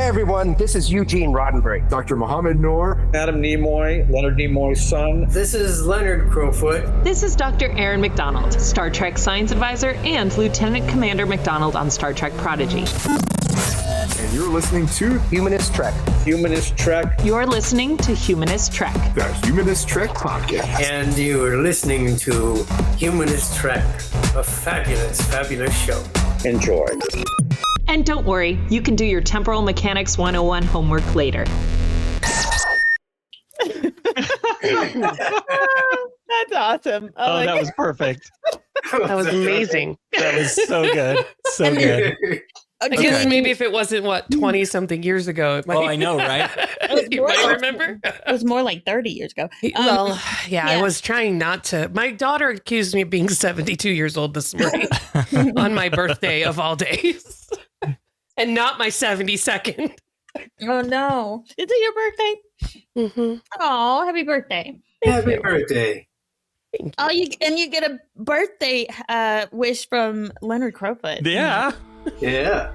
everyone, this is Eugene Roddenberry. Dr. Mohammed Noor. Adam Nimoy, Leonard Nimoy's son. This is Leonard Crofoot. This is Dr. Aaron McDonald, Star Trek Science Advisor and Lieutenant Commander McDonald on Star Trek Prodigy. And you're listening to Humanist Trek. Humanist Trek. You're listening to Humanist Trek. the Humanist Trek Podcast. And you're listening to Humanist Trek, a fabulous, fabulous show. Enjoy. And don't worry, you can do your Temporal Mechanics 101 homework later. That's awesome. That was perfect. That was amazing. That was so good. So good. I guess maybe if it wasn't, 20-something years ago. It might, Oh, I know, right? you might remember. It was more like 30 years ago. Well, yeah, I yeah. was trying not to. My daughter accused me of being 72 years old this morning on my birthday of all days. And not my 72nd. Oh, no. Is it your birthday? Mm-hmm. Oh, happy birthday. Happy birthday. Oh, you get a birthday wish from Leonard Crofoot. Yeah. Yeah.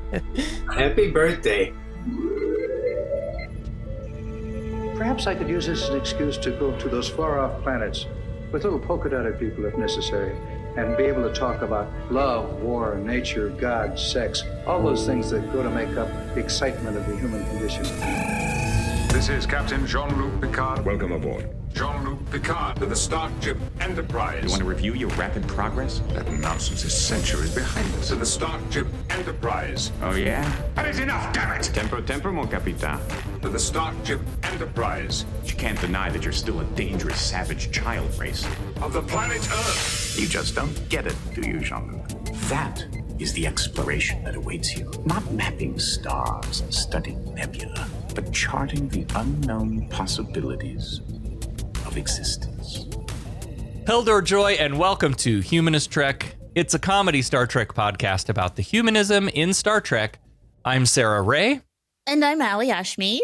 Happy birthday. Perhaps I could use this as an excuse to go to those far-off planets with little polka-dotted people if necessary, and be able to talk about love, war, nature, God, sex, all those things that go to make up the excitement of the human condition. This is Captain Jean-Luc Picard. Welcome aboard. Jean-Luc Picard to the Starship Enterprise. You want to review your rapid progress? That nonsense is centuries behind us. To the Starship Enterprise. Oh, yeah? That is enough, damn it! Tempo, mon capitan. To the Starship Enterprise. You can't deny that you're still a dangerous, savage child race. Of the planet Earth. You just don't get it, do you, Jean-Luc? That is the exploration that awaits you. Not mapping stars and studying nebula, but charting the unknown possibilities of existence. Hildor Joy, and welcome to Humanist Trek. It's a comedy Star Trek podcast about the humanism in Star Trek. I'm Sarah Ray. And I'm Allie Ashmead.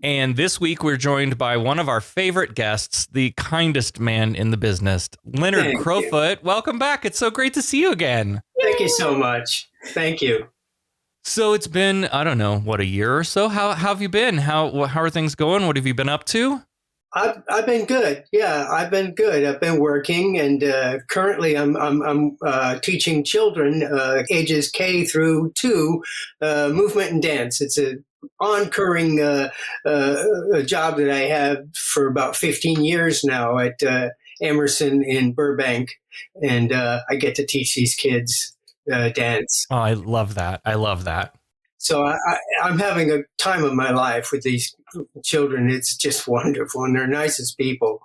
And this week we're joined by one of our favorite guests, the kindest man in the business, Leonard Crofoot. Welcome back. It's so great to see you again. Thank you so much. Thank you. So it's been, I don't know, a year or so? How have you been? How are things going? What have you been up to? I've been good. Yeah, I've been good. I've been working, and currently I'm teaching children ages K through 2 movement and dance. It's a oncurring job that I have for about 15 years now at Emerson in Burbank, and I get to teach these kids dance. Oh, I love that. So I'm having a time of my life with these children. It's just wonderful, and they're nicest people.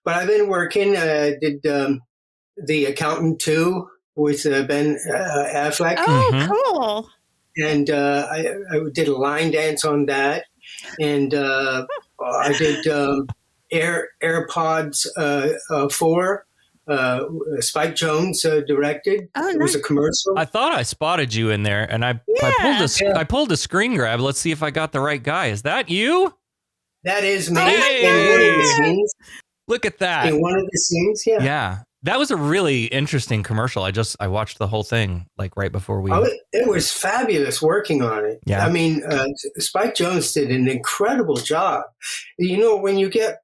But I've been working. Did The Accountant 2 with Ben Affleck. Oh, cool. And I did a line dance on that. And I did AirPods 4. Spike Jonze directed. Oh, It was a commercial. I thought I spotted you in there, and I pulled a screen grab. Let's see if I got the right guy. Is that you? That is me. Hey! In one of the scenes. Look at that. In one of the scenes, yeah. Yeah. That was a really interesting commercial. I watched the whole thing right before we... It was fabulous working on it. Yeah. I mean, Spike Jonze did an incredible job. You know, when you get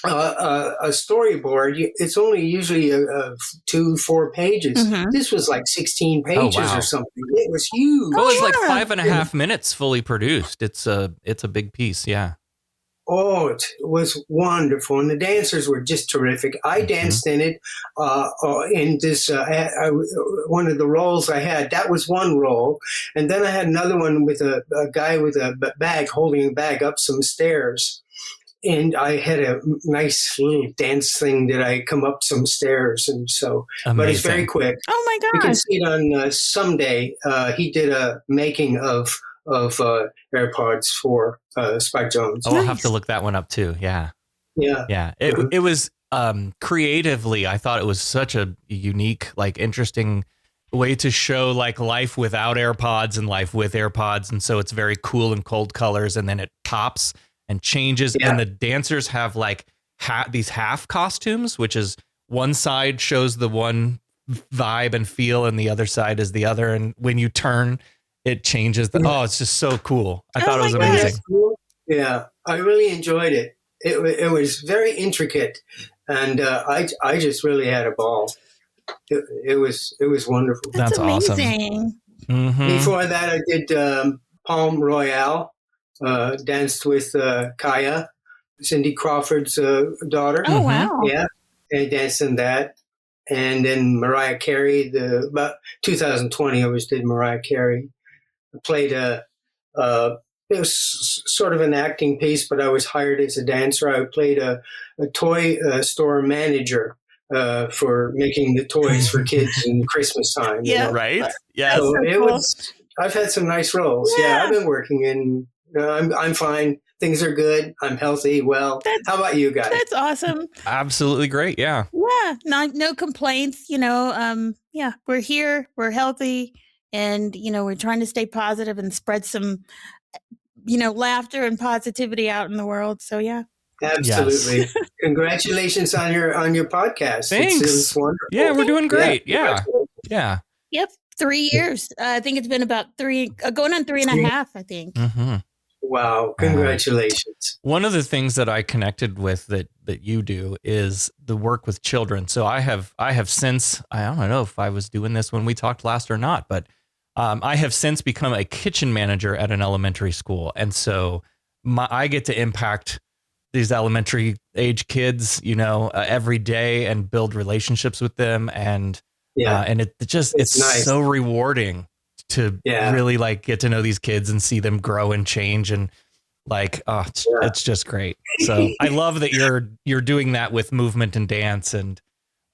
a storyboard, it's only usually 2-4 pages. Mm-hmm. This was like 16 pages or something. It was huge. Well, it was like 5.5 minutes fully produced. It's a big piece. Yeah. Oh, it was wonderful. And the dancers were just terrific. I danced in it in this, one of the roles I had. That was one role. And then I had another one with a guy with a bag, holding a bag up some stairs. And I had a nice little dance thing that I come up some stairs. And so, Amazing. But it's very quick. Oh, my You gosh. can see it on Someday. He did a making of AirPods for Spike Jonze. Oh, I'll have to look that one up too. Yeah. Yeah. Yeah. It was creatively, I thought it was such a unique, interesting way to show life without AirPods and life with AirPods. And so it's very cool and cold colors, and then it pops and changes. Yeah. And the dancers have these half costumes, which is one side shows the one vibe and feel and the other side is the other. And when you turn, it changes it's just so cool. I thought it was my amazing. Cool. Yeah, I really enjoyed it. It was very intricate, and I just really had a ball. It was wonderful. That's amazing. Awesome. Before that, I did Palm Royale, danced with Kaya, Cindy Crawford's daughter. Oh, wow. Yeah, I danced in that. And then Mariah Carey, about 2020, I did Mariah Carey. I played it was sort of an acting piece, but I was hired as a dancer. I played a toy store manager for making the toys for kids in Christmas time. Yeah. Right? Yes. So it cool. was. I've had some nice roles. Yeah, I've been working in. I'm fine. Things are good. I'm healthy. Well, how about you guys? That's awesome. Absolutely great. Yeah. Yeah, no complaints. Yeah, we're here. We're healthy, and we're trying to stay positive and spread some, laughter and positivity out in the world. So yeah. Absolutely. Yes. Congratulations on your podcast. Thanks. It's wonderful. Yeah, we're doing great. Yeah. Yeah. Yep. 3 years. I think it's been about going on 3.5, I think. Mm-hmm. Wow. Congratulations. One of the things that I connected with that you do is the work with children. So I have since, I don't know if I was doing this when we talked last or not, but I have since become a kitchen manager at an elementary school. And so I get to impact these elementary age kids, every day and build relationships with them. And it's nice. So rewarding to really get to know these kids and see them grow and change. And it's just great. So I love that you're doing that with movement and dance. And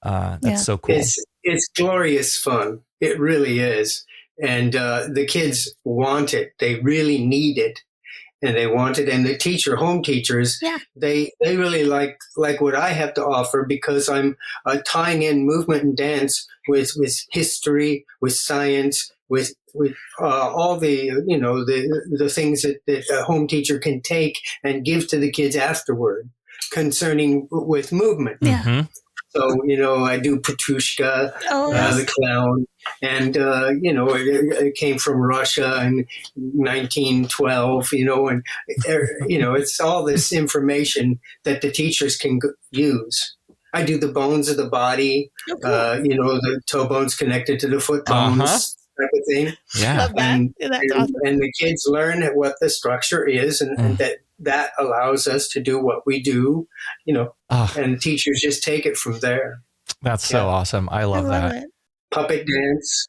that's so cool. It's glorious fun. It really is. And the kids want it. They really need it. And they want it. And the home teachers, they really like what I have to offer, because I'm tying in movement and dance with history, with science, with all the the things that a home teacher can take and give to the kids afterward concerning with movement. Yeah. Mm-hmm. So, I do Petrushka, the clown, and, it came from Russia in 1912, and, it's all this information that the teachers can use. I do the bones of the body, the toe bones connected to the foot bones. Type of thing. Yeah. And the kids learn what the structure is, and that allows us to do what we do, and the teachers just take it from there. That's so awesome. I love that. It. Puppet dance,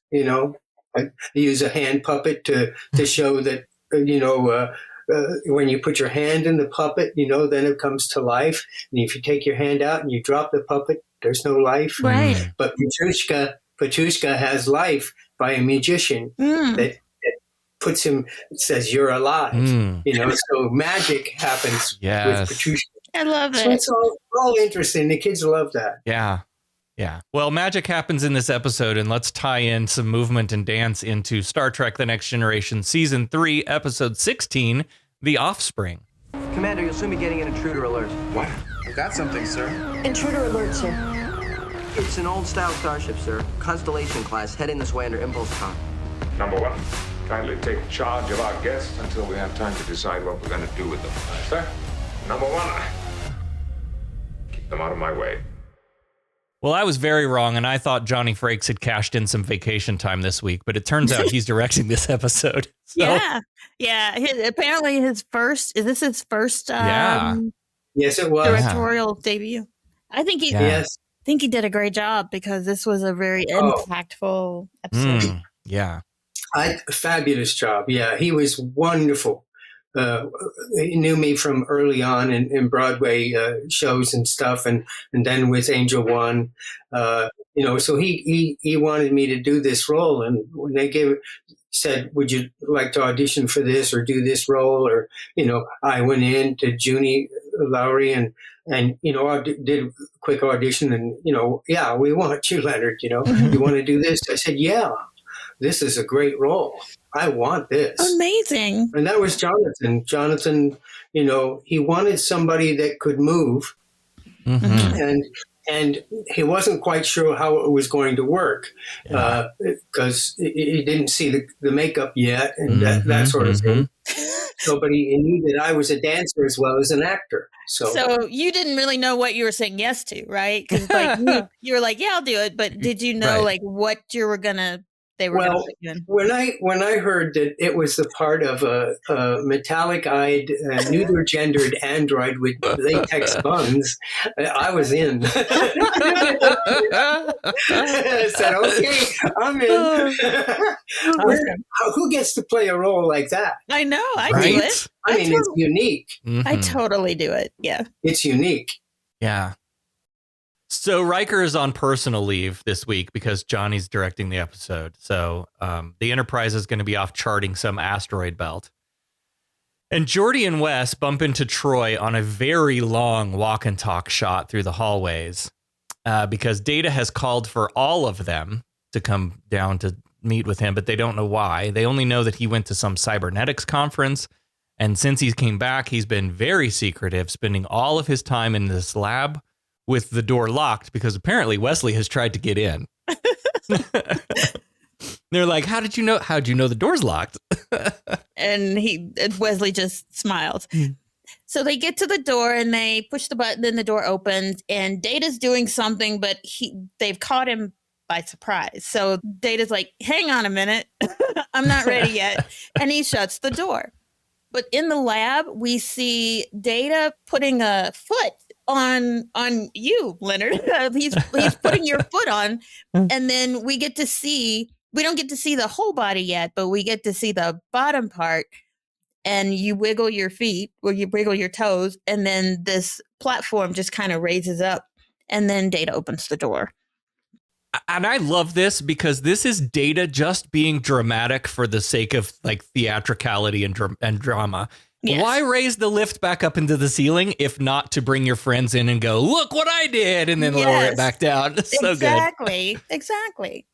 I use a hand puppet to show that, when you put your hand in the puppet, then it comes to life. And if you take your hand out and you drop the puppet, there's no life. Right. But Petrushka has life by a magician that puts him, says you're alive. So magic happens with Petrushka. I love it. So it's all interesting. The kids love that. Yeah. Yeah. Well, magic happens in this episode, and let's tie in some movement and dance into Star Trek The Next Generation Season 3, Episode 16, The Offspring. Commander, you'll soon be getting an intruder alert. What? Got something, sir. Intruder alert, sir. It's an old-style starship, sir. Constellation class, heading this way under impulse com. Number one, kindly take charge of our guests until we have time to decide what we're going to do with them. Sir, number one, keep them out of my way. Well, I was very wrong, and I thought Johnny Frakes had cashed in some vacation time this week, but it turns out he's directing this episode. So. Yeah. Apparently his first. Is this his first? Yes, it was directorial debut. I think he. Yes. I think he did a great job, because this was a very impactful episode. Fabulous job. Yeah, he was wonderful. He knew me from early on in Broadway shows and stuff, and then with Angel One, so he wanted me to do this role, and when they said, would you like to audition for this or do this role, or I went in to Junie Lowry and I did a quick audition, and we want you, Leonard. You want to do this? I said, yeah. This is a great role. I want this. Amazing. And that was Jonathan. Jonathan, he wanted somebody that could move. Mm-hmm. And and he wasn't quite sure how it was going to work because he didn't see the makeup yet and that sort of thing. So, but he knew that I was a dancer as well as an actor. So you didn't really know what you were saying yes to, right? Because like you were like, yeah, I'll do it. But did you know like what you were gonna? They were gonna put you in? When I heard that it was the part of a metallic-eyed, neuter-gendered android with latex buns, I was in. I said, "Okay, I'm in." Who gets to play a role like that? I know. I do it. I mean, it's unique. I totally do it. Yeah. It's unique. Yeah. So Riker is on personal leave this week because Johnny's directing the episode. So the Enterprise is going to be off charting some asteroid belt. And Geordi and Wes bump into Troy on a very long walk and talk shot through the hallways because Data has called for all of them to come down to meet with him, but they don't know why. They only know that he went to some cybernetics conference. And since he came back, he's been very secretive, spending all of his time in this lab with the door locked because apparently Wesley has tried to get in. They're like, how'd you know the door's locked? And Wesley just smiled. So they get to the door and they push the button, then the door opens and Data's doing something, but they've caught him by surprise. So Data's like, hang on a minute. I'm not ready yet. And he shuts the door. But in the lab, we see Data putting a foot on you, Leonard. He's putting your foot on, and then we don't get to see the whole body yet, but we get to see the bottom part, and you wiggle your feet or you wiggle your toes, and then this platform just kind of raises up, and then Data opens the door. And I love this because this is Data just being dramatic for the sake of like theatricality and drama. Yes. Why raise the lift back up into the ceiling if not to bring your friends in and go, look what I did, and then lower it back down? It's so good. Exactly.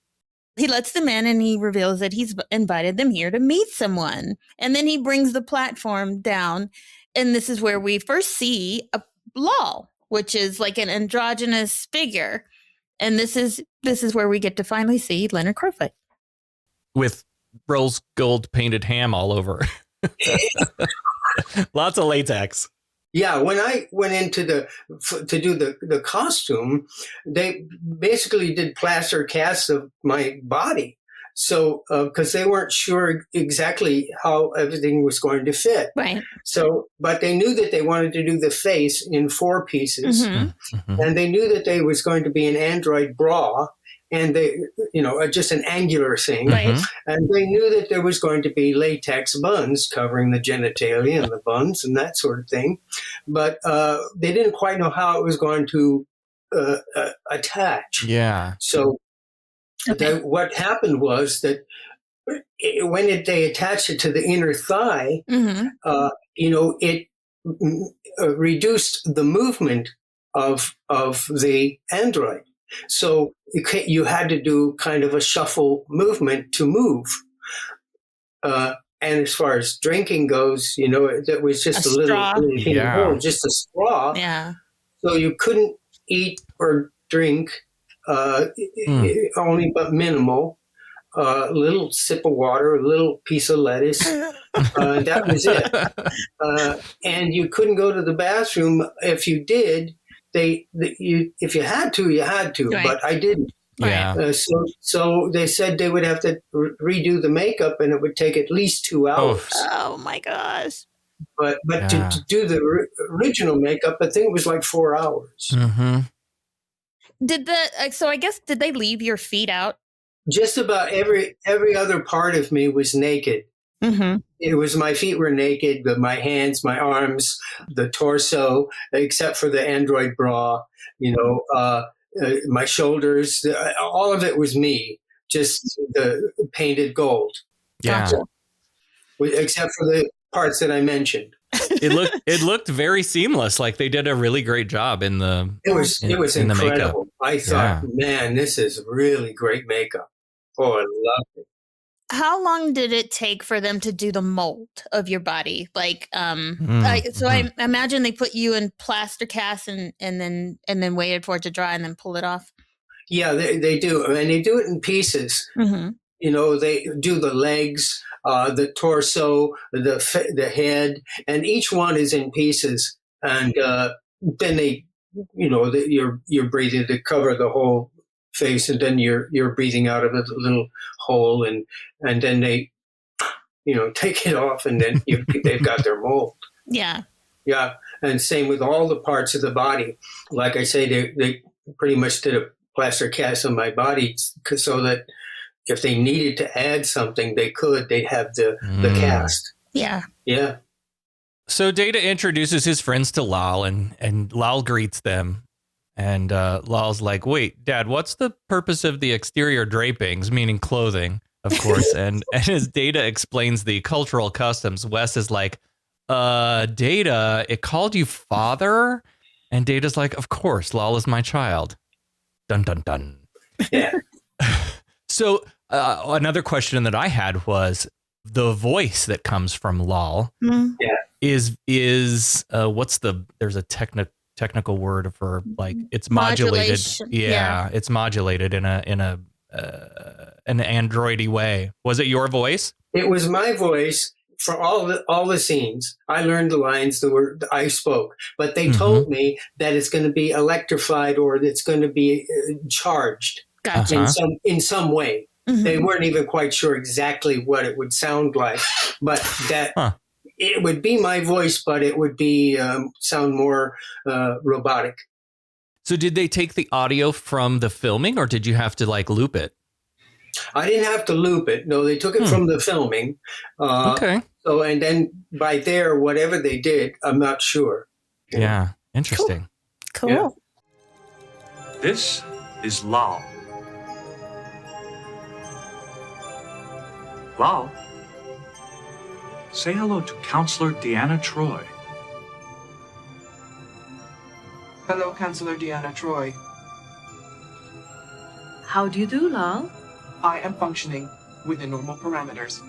He lets them in and he reveals that he's invited them here to meet someone. And then he brings the platform down. And this is where we first see a Lal, which is like an androgynous figure. And this is where we get to finally see Leonard Crofoot. With rose gold painted ham all over. Lots of latex. Yeah, when I went into to do the costume, they basically did plaster casts of my body. So, because they weren't sure exactly how everything was going to fit. Right. So, but they knew that they wanted to do the face in 4 pieces. Mm-hmm. And they knew that there was going to be an android bra and they, just an angular thing. Right. And they knew that there was going to be latex buns covering the genitalia and the buns and that sort of thing. But they didn't quite know how it was going to attach. Yeah. So, what happened was that when they attached it to the inner thigh, it reduced the movement of the android. So you had to do kind of a shuffle movement to move. And as far as drinking goes, that was just a little hole, just a straw. Yeah. So you couldn't eat or drink. Only but minimal, a little sip of water, a little piece of lettuce. That was it. And you couldn't go to the bathroom. If you did, if you had to, you had to, right. But I didn't. Yeah. So they said they would have to redo the makeup and it would take at least 2 hours. Oh my gosh. But to do the original makeup, I think it was like 4 hours. Mm-hmm. Did they leave your feet out? Just about every other part of me was naked. Mm-hmm. It was my feet were naked, but my hands, my arms, the torso, except for the android bra, my shoulders, all of it was me, just the painted gold. Yeah. Gotcha. Except for the parts that I mentioned. It looked very seamless. Like they did a really great job in the. It was incredible. The makeup. I thought, man, this is really great makeup. Oh, I love it. how long did it take for them to do the mold of your body? Like, I imagine they put you in plaster cast and then waited for it to dry and then pull it off. Yeah, they do. And they do it in pieces. Mm-hmm. You know, they do the legs, the torso, the head, and each one is in pieces. And then they, you know, you're breathing to cover the whole face, and then you're breathing out of a little hole, and then they, you know, take it off, and then they've got their mold. Yeah. Yeah, and same with all the parts of the body. Like I say, they pretty much did a plaster cast on my body so that if they needed to add something, they'd have the cast. Yeah. Yeah. So Data introduces his friends to Lal, and Lal greets them. And Lal's like, wait, Dad, what's the purpose of the exterior drapings, meaning clothing, of course. and as Data explains the cultural customs, Wes is like, Data, it called you father? And Data's like, of course, Lal is my child. Dun, dun, dun. Yeah. So another question that I had was the voice that comes from Lal is there's a technical word for, like, it's modulated. Yeah, it's modulated in an androidy way. Was it your voice? It was my voice for all the scenes. I learned the lines that I spoke, but they told me that it's going to be electrified or it's going to be charged in some way. Mm-hmm. They weren't even quite sure exactly what it would sound like, but that it would be my voice, but it would be sound more robotic. So did they take the audio from the filming, or did you have to, like, loop it? I didn't have to loop it. No, they took it from the filming. Okay. So, and then by there, whatever they did, I'm not sure. Yeah. Interesting. Cool. Yeah. This is Lal. Lal, say hello to Counselor Deanna Troy. Hello, Counselor Deanna Troy. How do you do, Lal? I am functioning within normal parameters.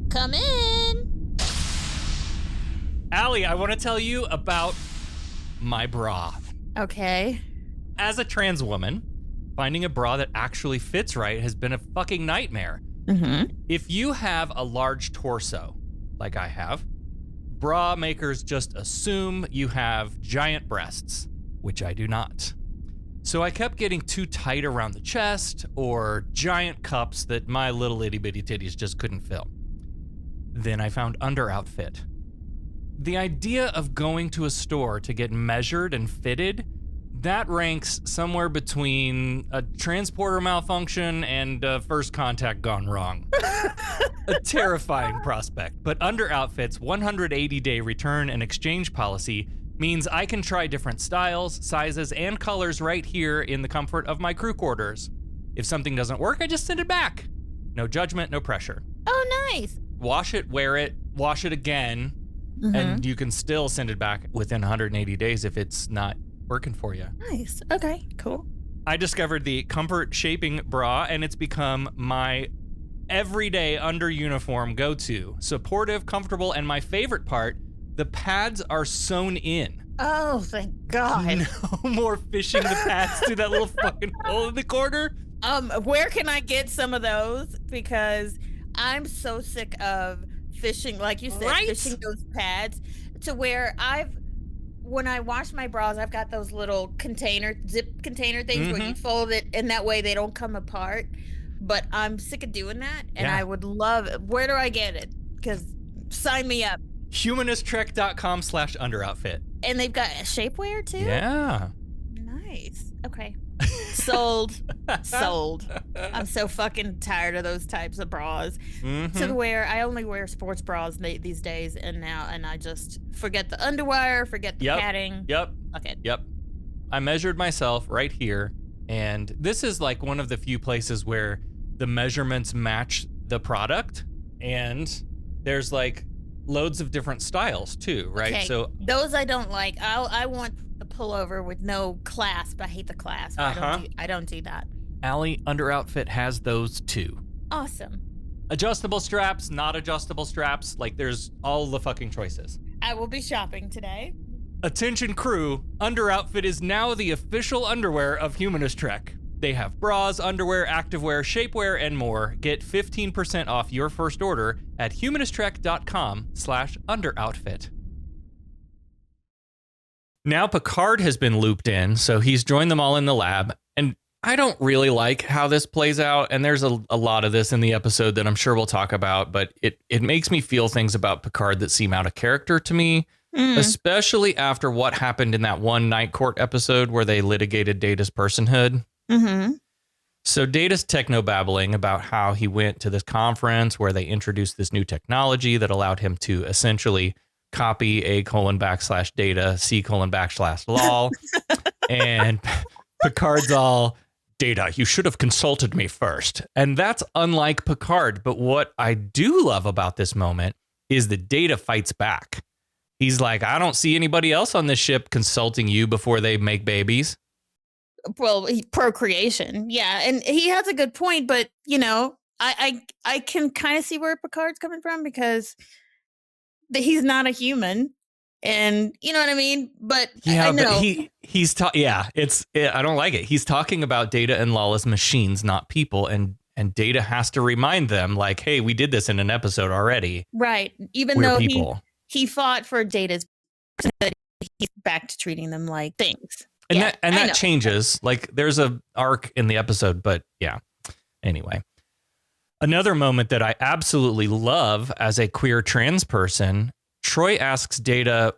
Come in. Allie, I want to tell you about my bra. Okay. As a trans woman, finding a bra that actually fits right has been a fucking nightmare. Mm-hmm. If you have a large torso, like I have, bra makers just assume you have giant breasts, which I do not. So I kept getting too tight around the chest or giant cups that my little itty bitty titties just couldn't fill. Then I found UnderOutfit. The idea of going to a store to get measured and fitted, that ranks somewhere between a transporter malfunction and first contact gone wrong. A terrifying prospect. But UnderOutfit's 180-day return and exchange policy means I can try different styles, sizes, and colors right here in the comfort of my crew quarters. If something doesn't work, I just send it back. No judgment, no pressure. Oh, nice. Wash it, wear it, wash it again, and you can still send it back within 180 days if it's not working for you. Nice. Okay, cool. I discovered the Comfort Shaping Bra, and it's become my everyday under uniform go-to. Supportive, comfortable, and my favorite part, the pads are sewn in. Oh, thank God. No more fishing the pads through that little fucking hole in the corner. Where can I get some of those? Because I'm so sick of fishing, like you said, fishing those pads to where when I wash my bras, I've got those little zip container things where you fold it, and that way they don't come apart. But I'm sick of doing that, and I would love it. Where do I get it? Because sign me up. Humanisttrek.com/UnderOutfit. And they've got shapewear too? Yeah. Nice. Okay. Sold. I'm so fucking tired of those types of bras. To where I only wear sports bras these days, and I just forget the underwire, forget the padding. Okay. Yep. I measured myself right here, and this is like one of the few places where the measurements match the product, and there's like loads of different styles too, right? Okay. So those I don't like. I want the pullover with no clasp. I hate the clasp. I don't do that. Allie, UnderOutfit has those too. Awesome. Adjustable straps, not adjustable straps. Like, there's all the fucking choices. I will be shopping today. Attention crew, UnderOutfit is now the official underwear of Humanist Trek. They have bras, underwear, activewear, shapewear, and more. Get 15% off your first order at humanisttrek.com/underoutfit. Now Picard has been looped in, so he's joined them all in the lab. And I don't really like how this plays out. And there's a lot of this in the episode that I'm sure we'll talk about, but it makes me feel things about Picard that seem out of character to me. Especially after what happened in that one Night Court episode where they litigated Data's personhood. Mm-hmm. So Data's techno-babbling about how he went to this conference where they introduced this new technology that allowed him to essentially copy A:\Data, C:\lol. And Picard's all, Data, you should have consulted me first. And that's unlike Picard. But what I do love about this moment is that Data fights back. He's like, I don't see anybody else on this ship consulting you before they make babies. Well, procreation. Yeah. And he has a good point, but I can kind of see where Picard's coming from because he's not a human. And you know what I mean? But yeah, I know. But I don't like it. He's talking about Data and Lawless machines, not people. And Data has to remind them like, hey, we did this in an episode already. Right. Even We're though people. He fought for Data's, he's back to treating them like things. And yeah, that changes. Like there's a arc in the episode, but yeah. Anyway, another moment that I absolutely love as a queer trans person, Troy asks Data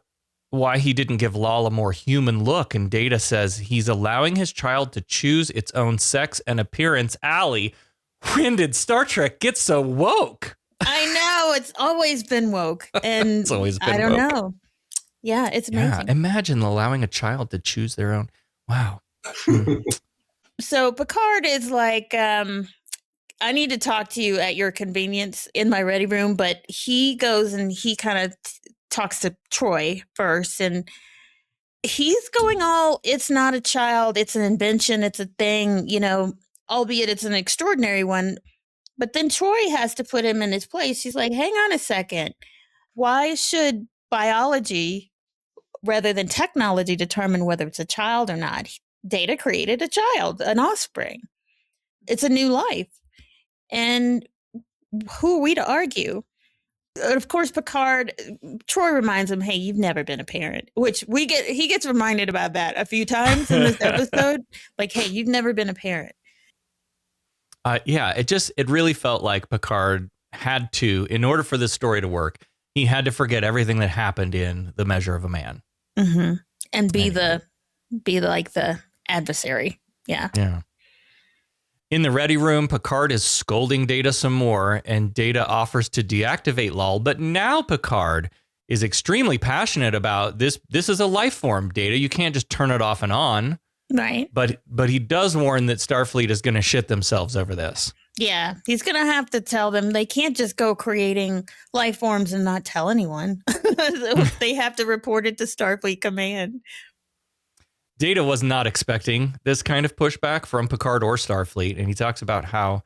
why he didn't give Lal a more human look. And Data says he's allowing his child to choose its own sex and appearance. Allie, when did Star Trek get so woke? I know, it's always been woke, and It's always been I don't woke. know. Yeah, it's amazing. Yeah, imagine allowing a child to choose their own. Wow. So Picard is like, I need to talk to you at your convenience in my ready room, but he goes and he kind of talks to Troy first, and he's going all, it's not a child, it's an invention, it's a thing, albeit it's an extraordinary one. But then Troy has to put him in his place. He's like, hang on a second. Why should biology rather than technology determine whether it's a child or not? Data created a child, an offspring. It's a new life. And who are we to argue? Of course, Troy reminds him, hey, you've never been a parent, which he gets reminded about that a few times in this episode. Like, hey, you've never been a parent. Yeah, it really felt like Picard had to, in order for this story to work, he had to forget everything that happened in The Measure of a Man. Mm-hmm. And be the adversary. Yeah. Yeah. In the ready room, Picard is scolding Data some more, and Data offers to deactivate Lal. But now Picard is extremely passionate about this. This is a life form, Data. You can't just turn it off and on. Right. But he does warn that Starfleet is going to shit themselves over this. Yeah, he's going to have to tell them they can't just go creating life forms and not tell anyone. They have to report it to Starfleet Command. Data was not expecting this kind of pushback from Picard or Starfleet, and he talks about how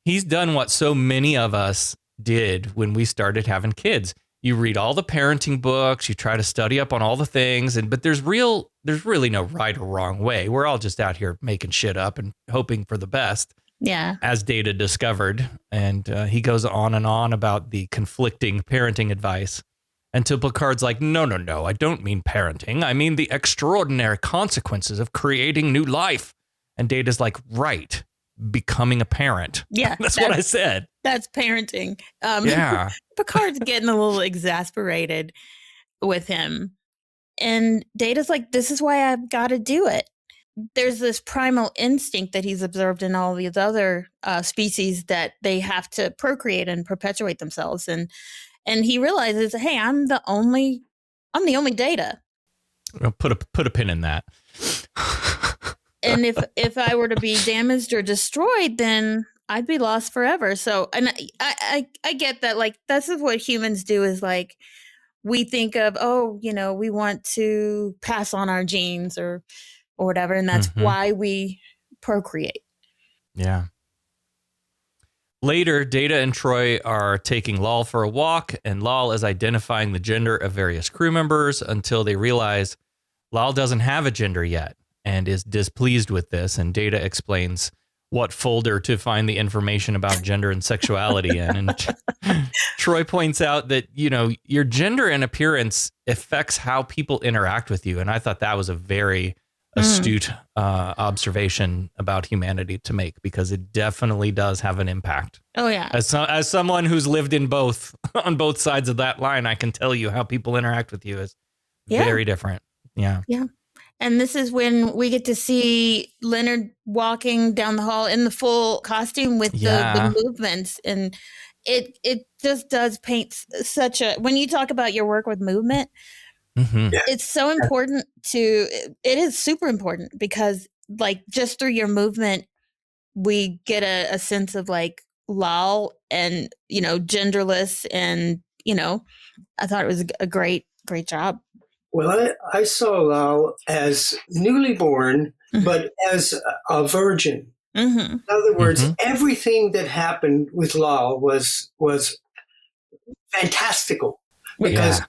he's done what so many of us did when we started having kids. You read all the parenting books, you try to study up on all the things, but there's really no right or wrong way. We're all just out here making shit up and hoping for the best. Yeah. As Data discovered. And he goes on and on about the conflicting parenting advice until Picard's like, no, I don't mean parenting. I mean the extraordinary consequences of creating new life. And Data's like, right, becoming a parent. Yeah. That's what I said. That's parenting. Yeah. Picard's getting a little exasperated with him. And Data's like, this is why I've got to do it. There's this primal instinct that he's observed in all these other species that they have to procreate and perpetuate themselves. And he realizes, hey, I'm the only Data. I'll put a pin in that. And if I were to be damaged or destroyed, then I'd be lost forever. So, and I get that, like, this is what humans do, is like, we think of, we want to pass on our genes or whatever. And that's why we procreate. Yeah. Later, Data and Troy are taking Lal for a walk, and Lal is identifying the gender of various crew members until they realize Lal doesn't have a gender yet and is displeased with this. And Data explains what folder to find the information about gender and sexuality in. And Troy points out that, your gender and appearance affects how people interact with you. And I thought that was a very astute observation about humanity to make, because it definitely does have an impact. Oh, yeah. As someone who's lived in both, on both sides of that line, I can tell you how people interact with you is very different. Yeah. Yeah. And this is when we get to see Leonard walking down the hall in the full costume with the movements. And it just does paint such a, when you talk about your work with movement, it's so important it is super important, because like just through your movement, we get a sense of like Lal and, genderless. And, I thought it was a great job. Well, I saw Lal as newly born, but as a virgin. In other words, everything that happened with Lal was fantastical, because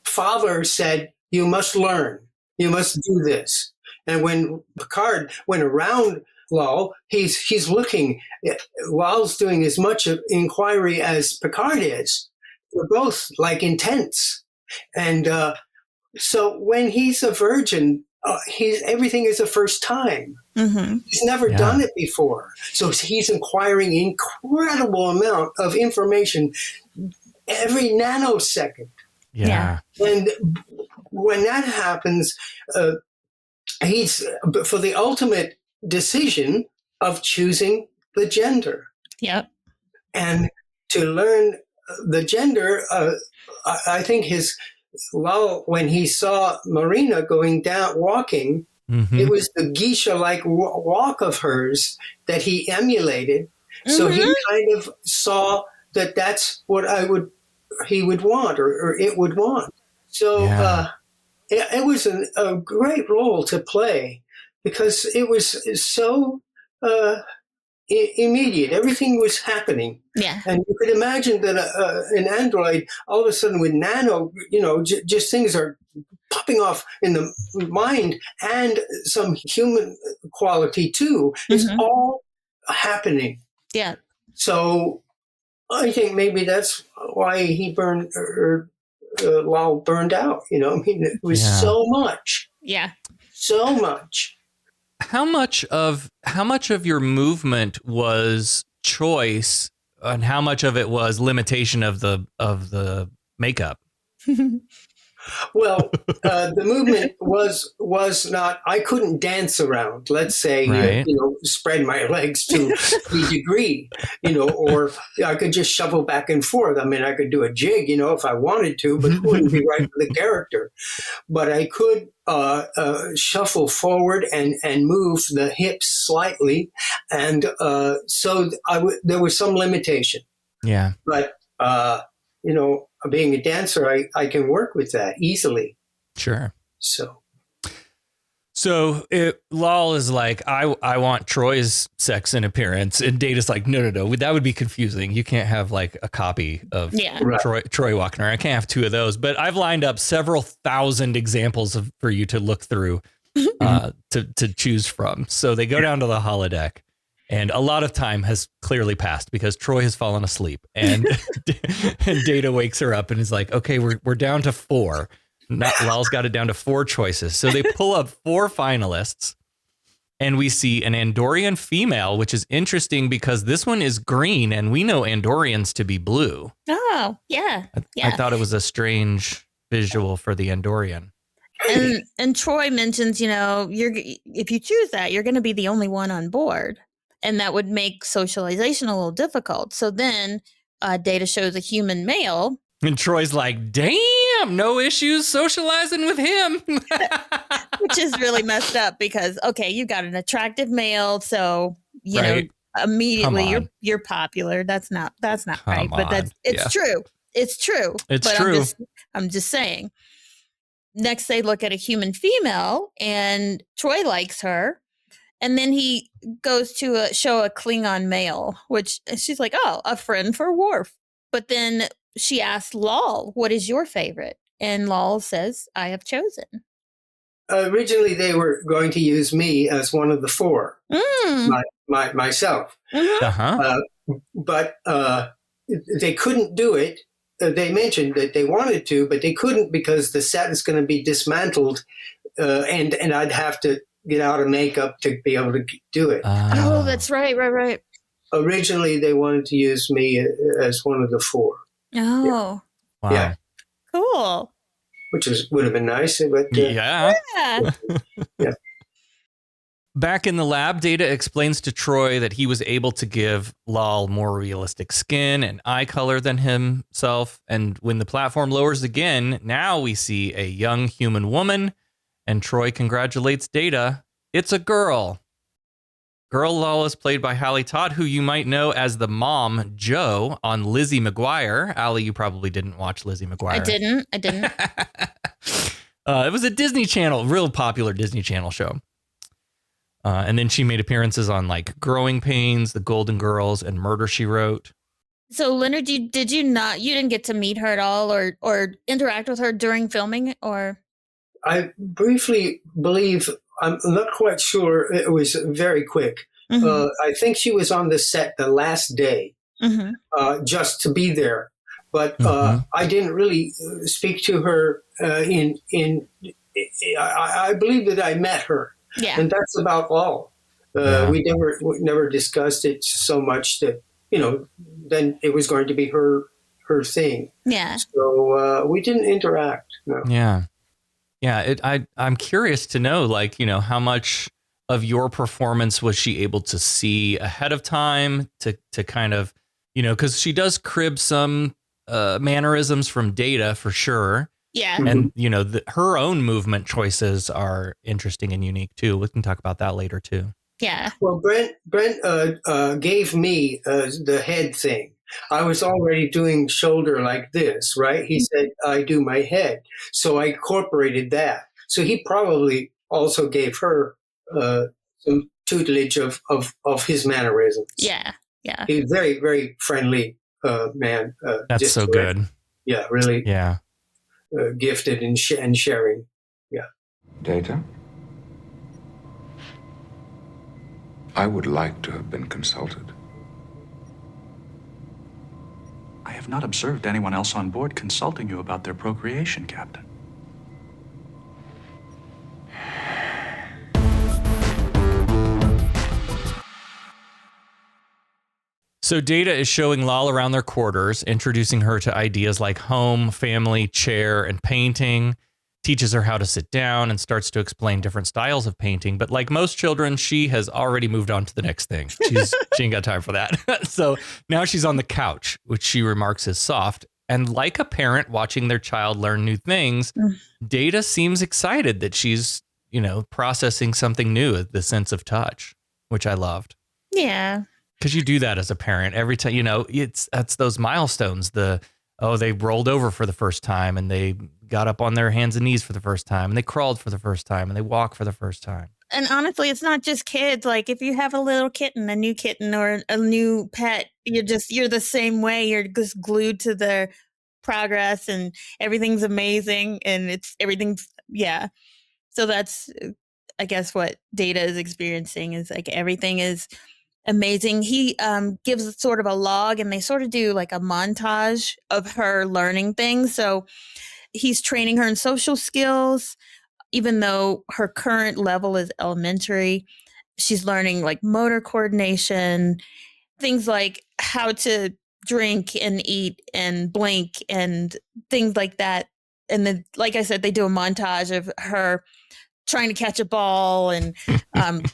Father said, you must learn, you must do this. And when Picard went around Lal, he's looking, Lal's doing as much of inquiry as Picard is. They're both like intense. And so when he's a virgin, everything is a first time. He's never done it before. So he's inquiring incredible amount of information every nanosecond. Yeah. And when that happens, he's for the ultimate decision of choosing the gender. Yep. And to learn the gender, I think Lal, when he saw Marina going down, walking, it was the geisha-like walk of hers that he emulated. So he kind of saw that that's what he would want, or it would want. So it was a great role to play, because it was so immediate. Everything was happening. Yeah. And you could imagine that an android, all of a sudden with nano, just things are popping off in the mind, and some human quality too. It's all happening. Yeah. So I think maybe that's why he Lal burned out. It was so much. Yeah. So much. How much of your movement was choice, and how much of it was limitation of the makeup? Well, the movement was not. I couldn't dance around. Let's say, spread my legs to the degree, or I could just shuffle back and forth. I mean, I could do a jig, if I wanted to, but it wouldn't be right for the character. But I could shuffle forward and move the hips slightly, and so there was some limitation. Yeah, but being a dancer, I can work with that easily. Sure. So Lal is like, I want Troy's sex and appearance, and Data's like, no, that would be confusing. You can't have like a copy of Troy walking around. I can't have two of those. But I've lined up several thousand examples for you to look through to choose from. So they go down to the holodeck. And a lot of time has clearly passed because Troy has fallen asleep, and and Data wakes her up and is like, okay, we're down to 4. Lal's got it down to 4 choices. So they pull up 4 finalists, and we see an Andorian female, which is interesting because this one is green, and we know Andorians to be blue. Oh, yeah. I thought it was a strange visual for the Andorian. And Troy mentions, if you choose that, you're going to be the only one on board. And that would make socialization a little difficult. So then Data shows a human male. And Troy's like, damn, no issues socializing with him. Which is really messed up because, okay, you got an attractive male. So, you know, immediately you're popular. That's not right. But it's true. it's true. It's true. I'm just saying. Next, they look at a human female, and Troy likes her. And then he goes to show a Klingon male, which she's like, oh, a friend for Worf. But then she asked Lal, what is your favorite? And Lal says, I have chosen. Originally, they were going to use me as one of the four, myself. But they couldn't do it. They mentioned that they wanted to, but they couldn't because the set is going to be dismantled, and I'd have to get out of makeup to be able to do it. Oh, that's right. Originally, they wanted to use me as one of the four. Oh. Wow. Yeah. Cool. Which would have been nice, but yeah. Yeah. Back in the lab, Data explains to Troy that he was able to give Lal more realistic skin and eye color than himself. And when the platform lowers again, now we see a young human woman, and Troy congratulates Data. It's a girl. Girl Lal is played by Hallie Todd, who you might know as the mom, Jo, on Lizzie McGuire. Allie, you probably didn't watch Lizzie McGuire. I didn't. It was a Disney Channel, real popular Disney Channel show. And then she made appearances on like Growing Pains, The Golden Girls, and Murder, She Wrote. So Leonard, you didn't get to meet her at all or interact with her during filming, or? I briefly believe, I'm not quite sure, it was very quick. Mm-hmm. I think she was on the set the last day, just to be there. But I didn't really speak to her I believe that I met her. Yeah. And that's about all. We never discussed it so much that, then it was going to be her thing. Yeah. So we didn't interact. No. Yeah. Yeah. I'm curious to know, like, how much of your performance was she able to see ahead of time to kind of, because she does crib some mannerisms from Data for sure. Yeah. And, her own movement choices are interesting and unique, too. We can talk about that later, too. Yeah. Well, Brent gave me the head thing. I was already doing shoulder like this, right? He said, I do my head. So I incorporated that. So he probably also gave her some tutelage of his mannerisms. Yeah. Yeah. He's a very, very friendly man. That's so good. Yeah, really. Yeah. Gifted in sharing. Yeah. Data? I would like to have been consulted. I have not observed anyone else on board consulting you about their procreation, Captain. So Data is showing Lal around their quarters, introducing her to ideas like home, family, chair, and painting, teaches her how to sit down, and starts to explain different styles of painting. But like most children, she has already moved on to the next thing. She ain't got time for that. So now she's on the couch, which she remarks is soft. And like a parent watching their child learn new things, Data seems excited that she's, processing something new, the sense of touch, which I loved. Yeah. Because you do that as a parent every time, that's those milestones. They rolled over for the first time, and they got up on their hands and knees for the first time, and they crawled for the first time, and they walked for the first time. And honestly, it's not just kids. Like if you have a little kitten, a new kitten or a new pet, you're the same way. You're just glued to their progress, and everything's amazing, and everything's. So that's, I guess, what Data is experiencing is like everything is amazing. He gives sort of a log, and they sort of do like a montage of her learning things. So he's training her in social skills, even though her current level is elementary. She's learning like motor coordination, things like how to drink and eat and blink and things like that. And then, like I said, they do a montage of her trying to catch a ball and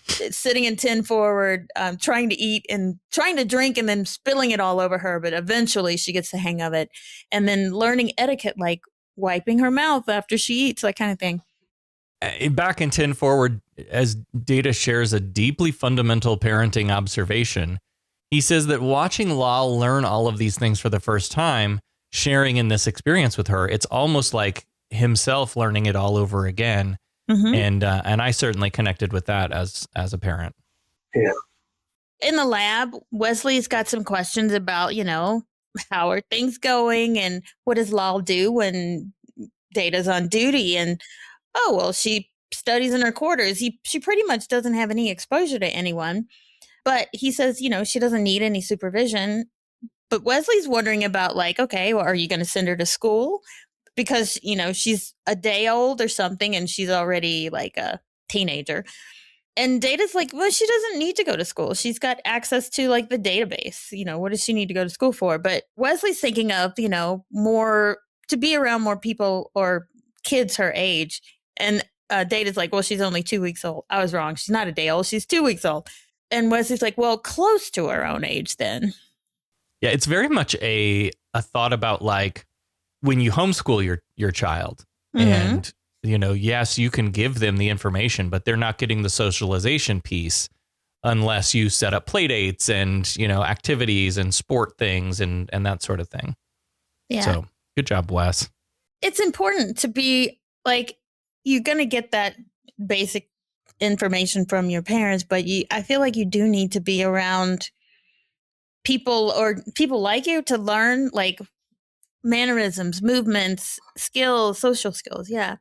sitting in 10 forward, trying to eat and trying to drink and then spilling it all over her. But eventually she gets the hang of it. And then learning etiquette, like wiping her mouth after she eats, that kind of thing. Back in 10 forward, as Data shares a deeply fundamental parenting observation, he says that watching Lal learn all of these things for the first time sharing in this experience with her, it's almost like himself learning it all over again. And I certainly connected with that as a parent. Yeah. In the lab, Wesley's got some questions about, how are things going and what does Lal do when Data's on duty? And, she studies in her quarters. She pretty much doesn't have any exposure to anyone. But he says, she doesn't need any supervision. But Wesley's wondering about okay, well, are you going to send her to school? Because, she's a day old or something and she's already a teenager. And Data's well, she doesn't need to go to school. She's got access to the database. What does she need to go to school for? But Wesley's thinking of, more to be around more people or kids her age. And Data's well, she's only 2 weeks old. I was wrong. She's not a day old. She's 2 weeks old. And Wesley's well, close to her own age then. Yeah, it's very much a thought about when you homeschool your child and, yes, you can give them the information, but they're not getting the socialization piece unless you set up play dates and, activities and sport things and that sort of thing. Yeah. So good job, Wes. It's important to be you're going to get that basic information from your parents, but I feel like you do need to be around people or people like you to learn mannerisms, movements, skills, social skills. Yeah.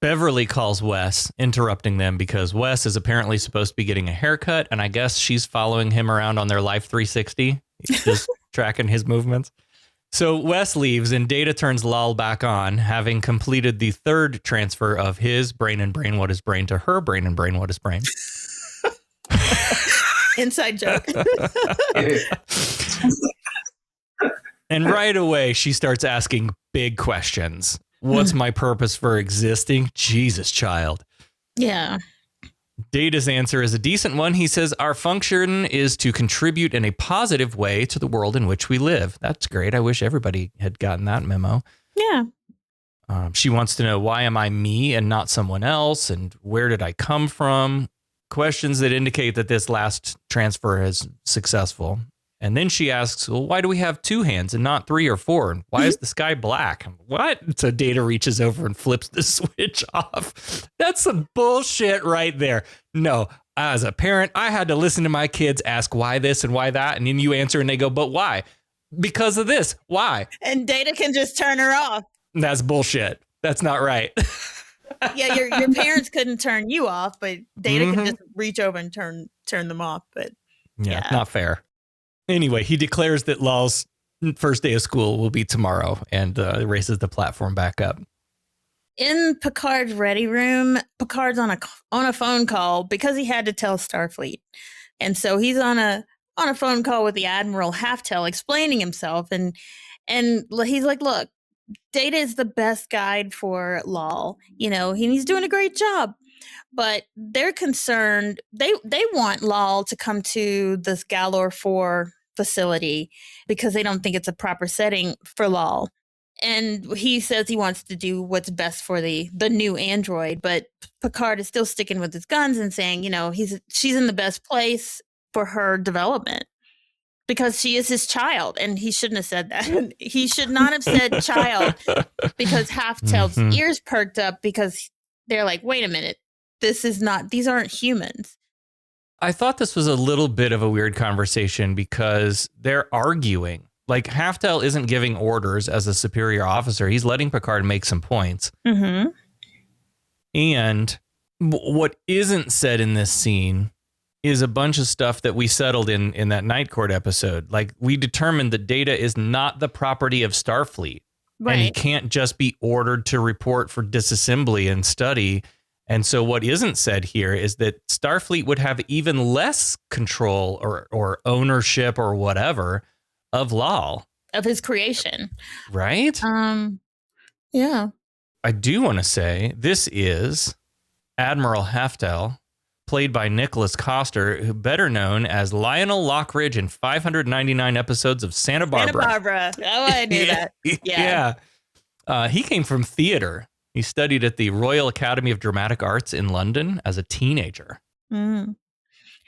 Beverly calls Wes, interrupting them because Wes is apparently supposed to be getting a haircut, and I guess she's following him around on their Life 360, just tracking his movements. So Wes leaves, and Data turns Lal back on, having completed the third transfer of his brain and brain what is brain to her brain and brain what is brain. Inside joke. And right away, she starts asking big questions. What's my purpose for existing? Jesus, child. Yeah. Data's answer is a decent one. He says, our function is to contribute in a positive way to the world in which we live. That's great. I wish everybody had gotten that memo. Yeah. She wants to know, why am I me and not someone else? And where did I come from? Questions that indicate that this last transfer is successful. And then she asks, well, why do we have 2 hands and not 3 or 4? And why is the sky black? What? So Data reaches over and flips the switch off. That's some bullshit right there. No, as a parent, I had to listen to my kids ask why this and why that. And then you answer and they go, but why? Because of this. Why? And Data can just turn her off. That's bullshit. That's not right. Yeah, your parents couldn't turn you off, but Data can just reach over and turn them off. But yeah, not fair. Anyway, he declares that Lal's first day of school will be tomorrow and raises the platform back up. In Picard's ready room, Picard's on a phone call because he had to tell Starfleet. And so he's on a phone call with the Admiral Halftel explaining himself. And he's like, look, Data is the best guide for Lal. He's doing a great job. But they're concerned. They want Lal to come to this Galor 4 facility because they don't think it's a proper setting for Lal. And he says he wants to do what's best for the new android. But Picard is still sticking with his guns and saying, she's in the best place for her development because she is his child. And he shouldn't have said that. He should not have said child because Halftel's ears perked up because they're like, wait a minute. These aren't humans. I thought this was a little bit of a weird conversation because they're arguing. Halftel isn't giving orders as a superior officer. He's letting Picard make some points. Mm-hmm. And what isn't said in this scene is a bunch of stuff that we settled in that Night Court episode. We determined that Data is not the property of Starfleet. Right. And he can't just be ordered to report for disassembly and study. And so what isn't said here is that Starfleet would have even less control or ownership or whatever of Lal. Of his creation. Right? Yeah. I do want to say this is Admiral Halftel, played by Nicholas Coster, who better known as Lionel Lockridge in 599 episodes of Santa Barbara. Santa Barbara. Oh, I knew that. Yeah. He came from theater. He studied at the Royal Academy of Dramatic Arts in London as a teenager. Mm.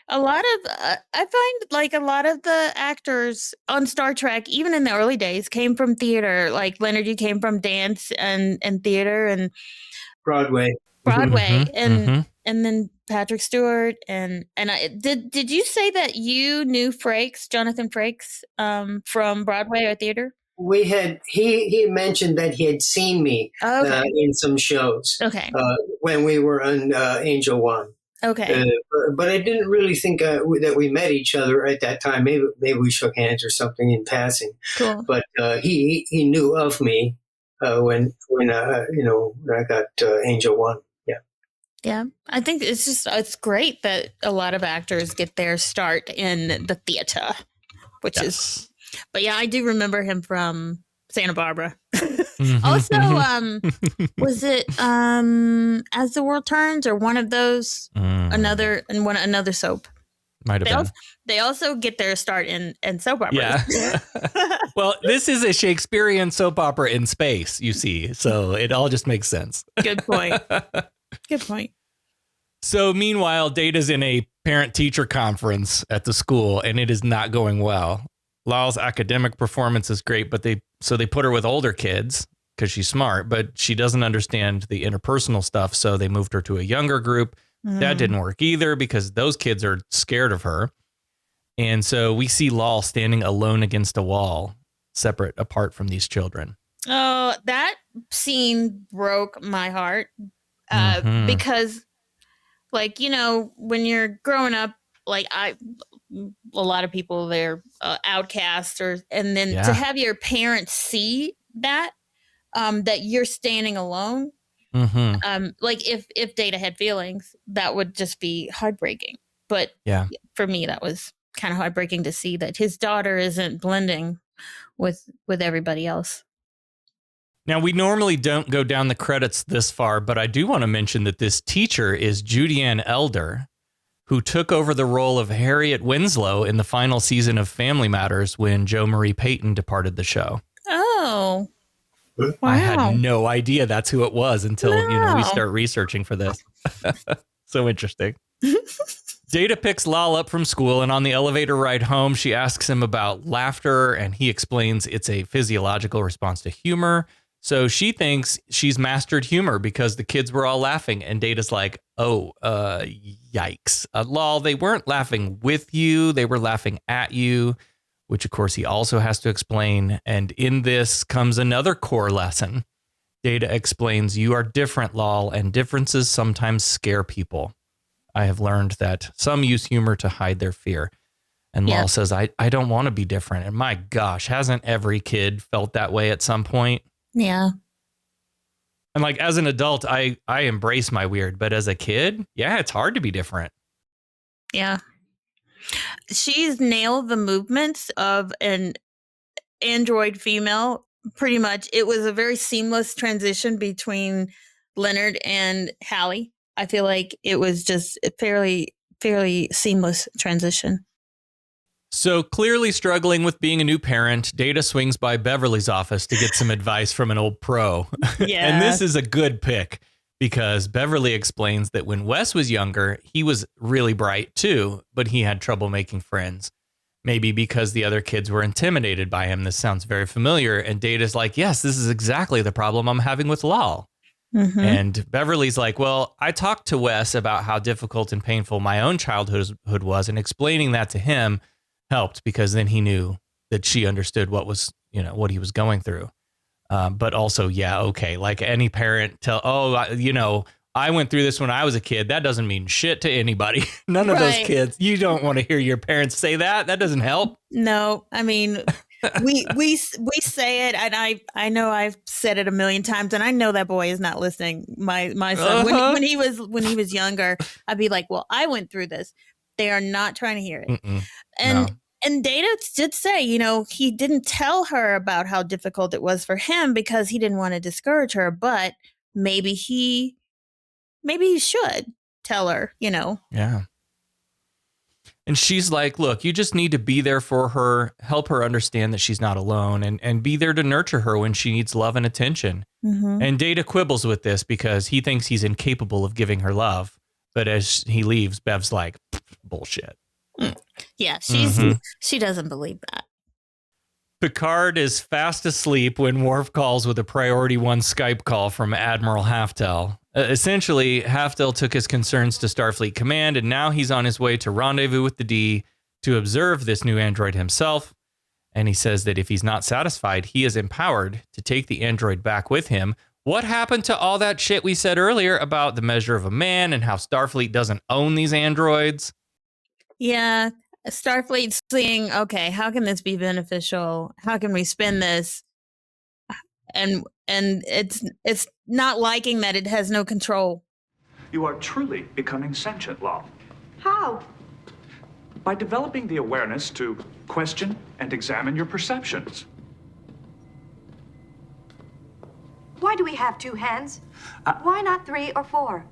A lot of I find like a lot of the actors on Star Trek, even in the early days, came from theater. Like Leonard, you came from dance and theater and Broadway. And then Patrick Stewart and I did you say that you knew Frakes, Jonathan Frakes, from Broadway or theater? We had he mentioned that he had seen me in some shows. Okay. When we were on Angel One. Okay. But I didn't really think that we met each other at that time. Maybe we shook hands or something in passing. Cool. But he knew of me when I got Angel One. Yeah. Yeah. I think it's great that a lot of actors get their start in the theater, which is. But yeah, I do remember him from Santa Barbara. Also, was it As the World Turns or one of those? Another soap. Might have been. They also get their start in soap operas. Yeah. Well, this is a Shakespearean soap opera in space, you see, so it all just makes sense. Good point. Good point. So meanwhile, Data's in a parent-teacher conference at the school, and it is not going well. Lal's academic performance is great, but they put her with older kids because she's smart, but she doesn't understand the interpersonal stuff. So they moved her to a younger group. That didn't work either because those kids are scared of her. And so we see Lal standing alone against a wall, separate apart from these children. Oh, that scene broke my heart because, like, when you're growing up, like a lot of people, they're outcasts, and then to have your parents see that you're standing alone. Like if Data had feelings, that would just be heartbreaking. But for me, that was kind of heartbreaking to see that his daughter isn't blending with everybody else. Now, we normally don't go down the credits this far, but I do want to mention that this teacher is Judy-Ann Elder, who took over the role of Harriet Winslow in the final season of Family Matters when Jo Marie Payton departed the show. Oh. Wow. I had no idea that's who it was until we start researching for this. So interesting. Data picks Lal up from school, and on the elevator ride home, she asks him about laughter, and he explains it's a physiological response to humor. So she thinks she's mastered humor because the kids were all laughing, and Data's like, yikes. Lal, they weren't laughing with you, they were laughing at you. Which, of course, he also has to explain. And in this comes another core lesson. Data explains, you are different, Lal, and differences sometimes scare people. I have learned that some use humor to hide their fear. And Lal says, I don't want to be different. And my gosh, hasn't every kid felt that way at some point? Yeah. And like, as an adult, I embrace my weird. But as a kid, it's hard to be different. Yeah. She's nailed the movements of an android female. Pretty much. It was a very seamless transition between Leonard and Hallie. I feel like it was just a fairly seamless transition. So clearly struggling with being a new parent, Data swings by Beverly's office to get some advice from an old pro. Yeah. And this is a good pick. Because Beverly explains that when Wes was younger, he was really bright too, but he had trouble making friends. Maybe because the other kids were intimidated by him. This sounds very familiar. And Data's like, yes, this is exactly the problem I'm having with Lal. And Beverly's like, well, I talked to Wes about how difficult and painful my own childhood was, and explaining that to him helped because then he knew that she understood what he was going through. But also, like any parent I went through this when I was a kid. That doesn't mean shit to anybody. None of those kids. You don't want to hear your parents say that. That doesn't help. No, I mean, we say it, and I know I've said it a million times, and I know that boy is not listening. My son, when he was younger, I'd be like, well, I went through this. They are not trying to hear it. And Data did say, he didn't tell her about how difficult it was for him because he didn't want to discourage her, but maybe he should tell her, Yeah. And she's like, look, you just need to be there for her, help her understand that she's not alone, and be there to nurture her when she needs love and attention. And Data quibbles with this because he thinks he's incapable of giving her love. But as he leaves, Bev's like, bullshit. Yeah, she doesn't believe that. Picard is fast asleep when Worf calls with a priority 1 Skype call from Admiral Haftel. Essentially, Haftel took his concerns to Starfleet Command, and now he's on his way to rendezvous with the D to observe this new android himself. And he says that if he's not satisfied, he is empowered to take the android back with him. What happened to all that shit we said earlier about the measure of a man and how Starfleet doesn't own these androids? Yeah, Starfleet's seeing, okay, how can this be beneficial? How can we spin this? And it's not liking that it has no control. You are truly becoming sentient, Lal. How? By developing the awareness to question and examine your perceptions. Why do we have 2 hands? Why not 3 or 4?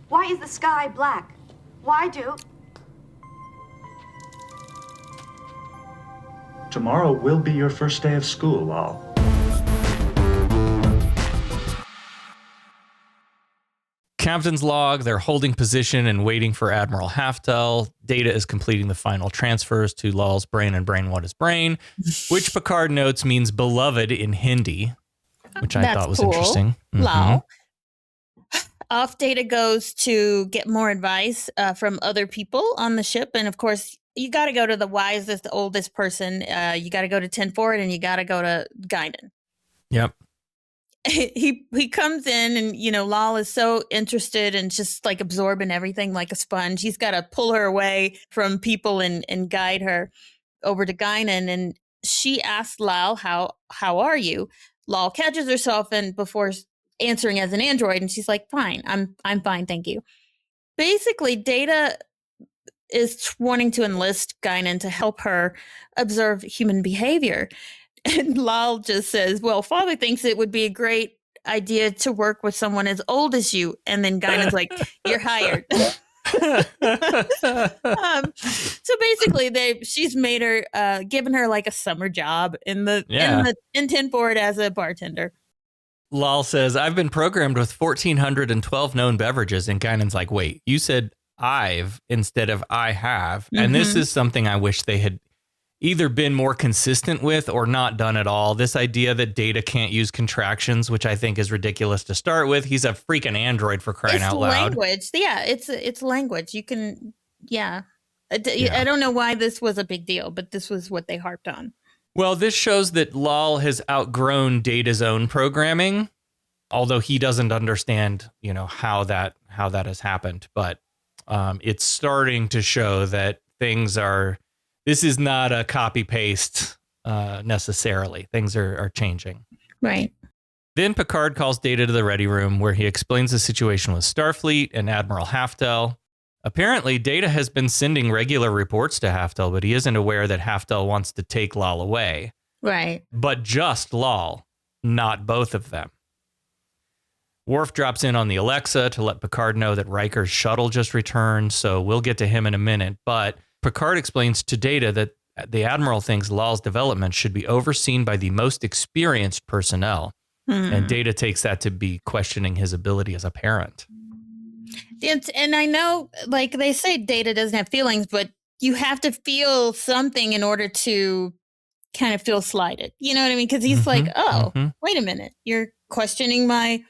Why is the sky black? Why do... Tomorrow will be your first day of school, Lal. Captain's log, they're holding position and waiting for Admiral Haftel. Data is completing the final transfers to Lal's brain and brain what is brain, which Picard notes means beloved in Hindi, which I thought was interesting. Lal. Off Data goes to get more advice from other people on the ship. And of course, you got to go to the wisest, the oldest person. You got to go to 10 Forward and you got to go to Guinan. Yep. He comes in and, you know, Lal is so interested and just like absorbing everything like a sponge. He's got to pull her away from people and guide her over to Guinan. And she asks Lal, how are you? Lal catches herself and before answering as an android, and she's like, fine, I'm fine, thank you. Basically, Data is wanting to enlist Guinan to help her observe human behavior. And Lal just says, well, Father thinks it would be a great idea to work with someone as old as you. And then Guinan's like, you're hired. So basically, she's made her, given her like a summer job in 10 Forward as a bartender. Lal says, I've been programmed with 1,412 known beverages. And Guinan's like, wait, you said I've instead of I have. Mm-hmm. And this is something I wish they had either been more consistent with or not done at all. This idea that Data can't use contractions, which I think is ridiculous to start with. He's a freaking android, for crying out loud. Language. Yeah, it's language. You can, yeah. I don't know why this was a big deal, but this was what they harped on. Well, this shows that Lal has outgrown Data's own programming, although he doesn't understand, you know, how that has happened. But it's starting to show that this is not a copy paste necessarily. Things are changing. Right. Then Picard calls Data to the ready room where he explains the situation with Starfleet and Admiral Haftel. Apparently, Data has been sending regular reports to Haftel, but he isn't aware that Haftel wants to take Lal away. Right. But just Lal, not both of them. Worf drops in on the Alexa to let Picard know that Riker's shuttle just returned, so we'll get to him in a minute. But Picard explains to Data that the Admiral thinks Lal's development should be overseen by the most experienced personnel. And Data takes that to be questioning his ability as a parent. And I know, like they say, Data doesn't have feelings, but you have to feel something in order to kind of feel slighted. You know what I mean? Because he's like, oh, wait a minute. You're questioning my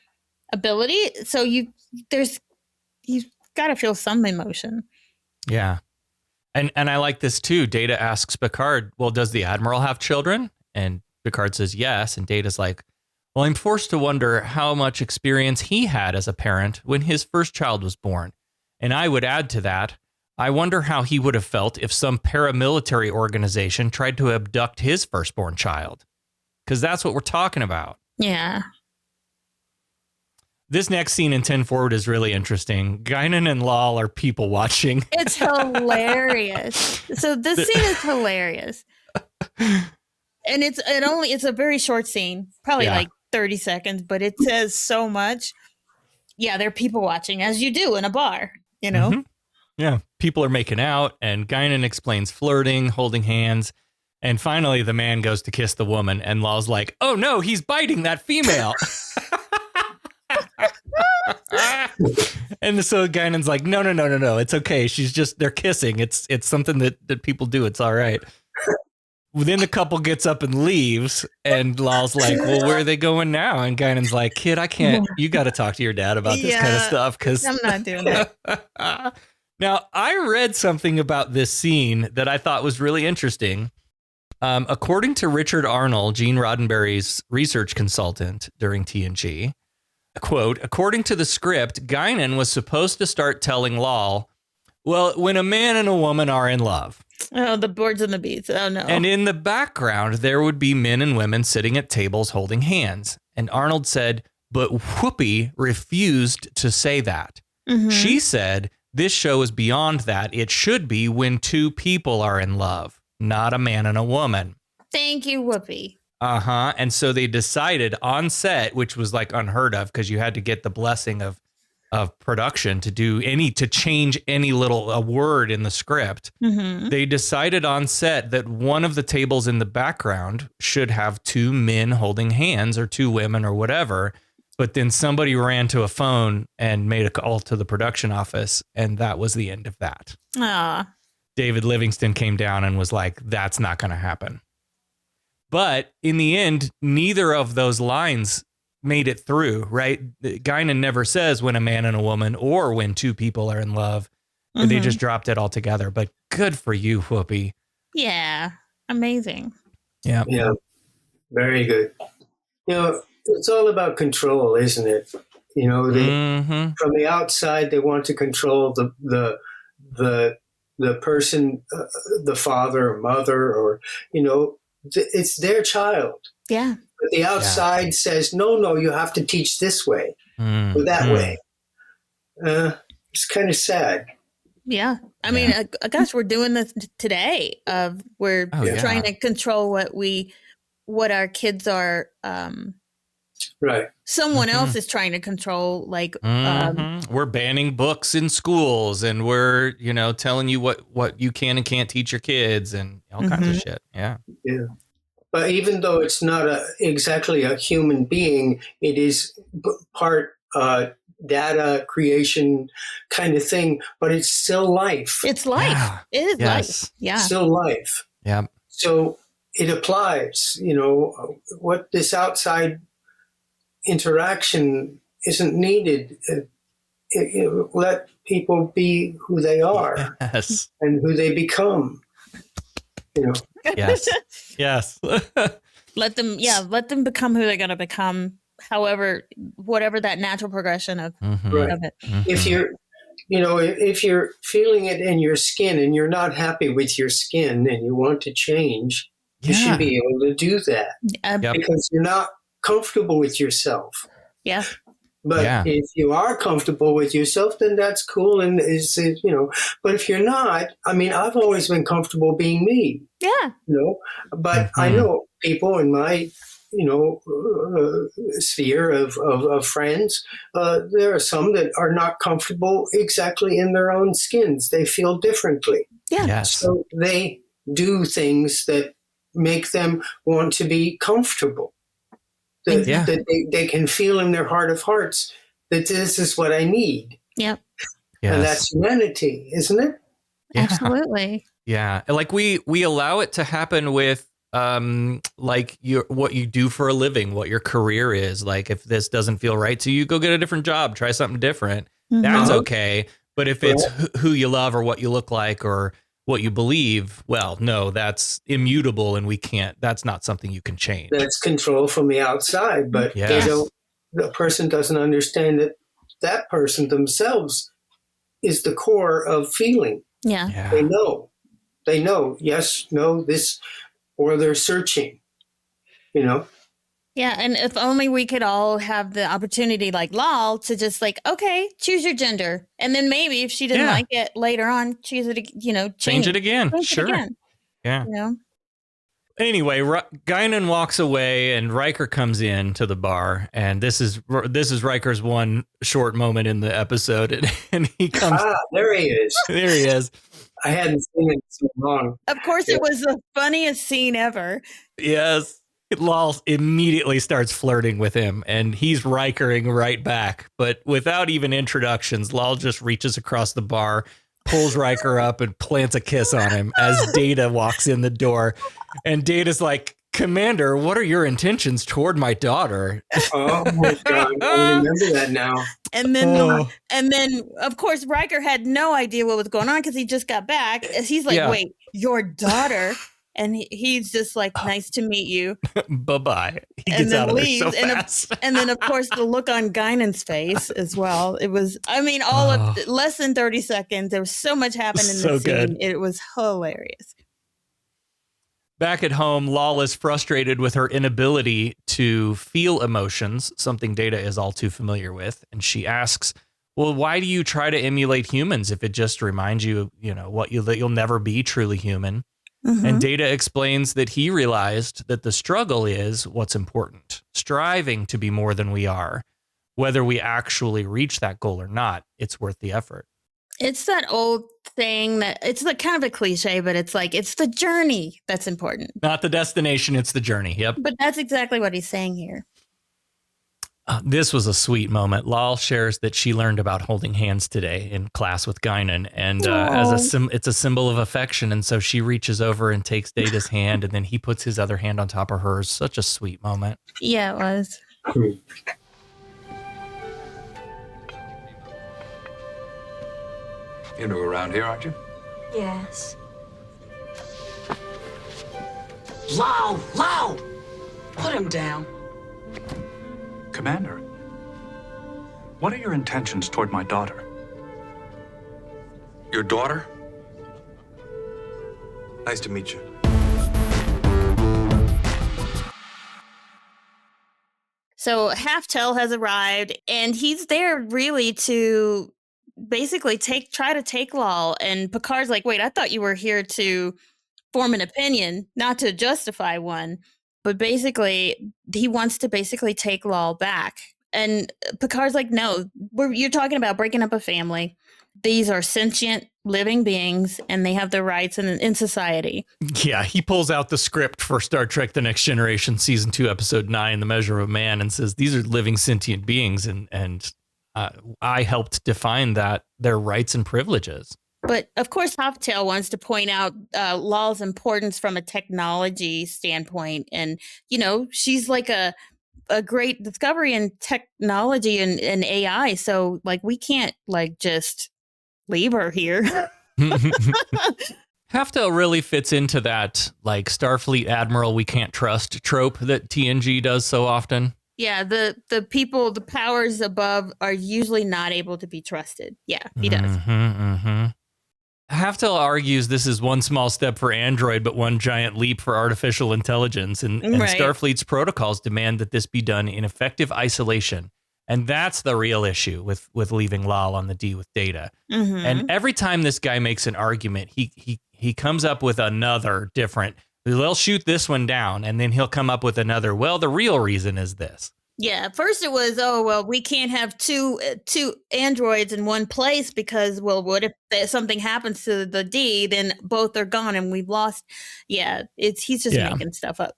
ability. So you've got to feel some emotion. Yeah. And I like this too. Data asks Picard, well, does the Admiral have children? And Picard says yes. And Data's like, well, I'm forced to wonder how much experience he had as a parent when his first child was born. And I would add to that, I wonder how he would have felt if some paramilitary organization tried to abduct his firstborn child. Because that's what we're talking about. Yeah. This next scene in 10 Forward is really interesting. Guinan and Lal are people watching. It's hilarious. So this scene is hilarious. And it's a very short scene, probably like 30 seconds, but it says so much. Yeah, they're people watching, as you do in a bar, you know? Mm-hmm. Yeah, people are making out, and Guinan explains flirting, holding hands, and finally the man goes to kiss the woman, and Lal's like, oh no, he's biting that female. And so Guinan's like, no, it's okay. They're kissing. It's something that people do. It's all right. Then the couple gets up and leaves, and Lal's like, well, where are they going now? And Guinan's like, kid, I can't, you got to talk to your dad about this kind of stuff. Cause I'm not doing that. Now, I read something about this scene that I thought was really interesting. According to Richard Arnold, Gene Roddenberry's research consultant during TNG, quote, according to the script, Guinan was supposed to start telling Lal, well, when a man and a woman are in love. Oh, the birds and the bees. Oh, no. And in the background, there would be men and women sitting at tables holding hands. And Arnold said, but Whoopi refused to say that. Mm-hmm. She said, this show is beyond that. It should be when two people are in love, not a man and a woman. Thank you, Whoopi. Uh-huh. And so they decided on set, which was like unheard of because you had to get the blessing of production to change any little word in the script. Mm-hmm. They decided on set that one of the tables in the background should have two men holding hands or two women or whatever. But then somebody ran to a phone and made a call to the production office. And that was the end of that. Ah. David Livingston came down and was like, that's not going to happen. But in the end, neither of those lines made it through, right? Guinan never says when a man and a woman or when two people are in love. Mm-hmm. They just dropped it all together. But good for you, Whoopi. Yeah. Amazing. Yeah. Yeah. Very good. It's all about control, isn't it? Mm-hmm. From the outside, they want to control the person, the father or mother, or, it's their child. Yeah. But the outside says, no, you have to teach this way or that way. It's kind of sad. Yeah. I mean, gosh, we're doing this today. We're trying to control what our kids are. Right. Someone else is trying to control, like, we're banning books in schools, and we're, telling you what you can and can't teach your kids and all kinds of shit. Yeah. Yeah. But even though it's not exactly a human being, it is part data creation kind of thing, but it's still life. It's life. Yeah. It is life. Yeah. Still life. Yeah. So it applies, what this outside interaction isn't needed. Let people be who they are and who they become. Yes. Yes. Let them become who they're going to become. However, whatever that natural progression of it. If you're feeling it in your skin and you're not happy with your skin and you want to change, you should be able to do that because you're not comfortable with yourself. Yeah. But if you are comfortable with yourself, then that's cool. And but if you're not, I mean, I've always been comfortable being me. Yeah. But I know people in my, sphere of friends. There are some that are not comfortable exactly in their own skins. They feel differently. Yeah. Yes. So they do things that make them want to be comfortable. That they can feel in their heart of hearts that this is what I need. Yep. Yes. And that's humanity, isn't it? Yeah. Absolutely. Yeah. Like we allow it to happen with like what you do for a living, what your career is. Like if this doesn't feel right to you, go get a different job, try something different. Mm-hmm. That's okay. But if it's who you love or what you look like or what you believe, well, no, that's immutable and that's not something you can change. That's control from the outside, but the person doesn't understand that person themselves is the core of feeling. Yeah. They know, yes, no, this, or they're searching, Yeah, and if only we could all have the opportunity, like Lal, to just like, okay, choose your gender, and then maybe if she didn't like it later on, choose it, change it again. Sure. Yeah. Anyway, Guinan walks away, and Riker comes in to the bar, and this is Riker's one short moment in the episode, and he comes. There he is. There he is. I hadn't seen it so long. Of course, it was the funniest scene ever. Yes. Lal immediately starts flirting with him, and he's Rikering right back. But without even introductions, Lal just reaches across the bar, pulls Riker up, and plants a kiss on him as Data walks in the door. And Data's like, Commander, what are your intentions toward my daughter? Oh my God, I remember that now. And then, of course, Riker had no idea what was going on because he just got back. He's like, wait, your daughter? And he's just like, nice to meet you. Bye-bye. He gets out of there so fast. And then, of course, the look on Guinan's face as well. It was, I mean, all of less than 30 seconds. There was so much happened in the scene. Good. It was hilarious. Back at home, Lal is frustrated with her inability to feel emotions, something Data is all too familiar with. And she asks, well, why do you try to emulate humans if it just reminds you, that you'll never be truly human? Mm-hmm. And Data explains that he realized that the struggle is what's important, striving to be more than we are. Whether we actually reach that goal or not, it's worth the effort. It's that old thing that it's like kind of a cliche, but it's like, it's the journey that's important. Not the destination, it's the journey. Yep. But that's exactly what he's saying here. This was a sweet moment. Lal shares that she learned about holding hands today in class with Guinan, and it's a symbol of affection. And so she reaches over and takes Data's hand, and then he puts his other hand on top of hers. Such a sweet moment. Yeah, it was. You're new around here, aren't you? Yes. Lau! Put him down. Commander, what are your intentions toward my daughter? Your daughter? Nice to meet you. So Halftel has arrived, and he's there really to basically try to take Lal. And Picard's like, wait, I thought you were here to form an opinion, not to justify one. But basically, he wants to basically take Lal back. And Picard's like, no, you're talking about breaking up a family. These are sentient living beings, and they have their rights in society. Yeah, he pulls out the script for Star Trek The Next Generation, Season 2, Episode 9, The Measure of a Man, and says, these are living sentient beings, and I helped define their rights and privileges. But, of course, Halftel wants to point out Lal's importance from a technology standpoint. And, she's like a great discovery in technology and AI. So, like, we can't, just leave her here. Halftel really fits into that, Starfleet Admiral we can't trust trope that TNG does so often. Yeah, the people, the powers above are usually not able to be trusted. Yeah, he does. Halftel argues this is one small step for Android, but one giant leap for artificial intelligence. And Starfleet's protocols demand that this be done in effective isolation. And that's the real issue with leaving Lal on the D with Data. Mm-hmm. And every time this guy makes an argument, he comes up with another different, they'll shoot this one down, and then he'll come up with another, well, the real reason is this. Yeah, first it was, we can't have two androids in one place because, what if something happens to the D, then both are gone and we've lost. Yeah, he's just making stuff up.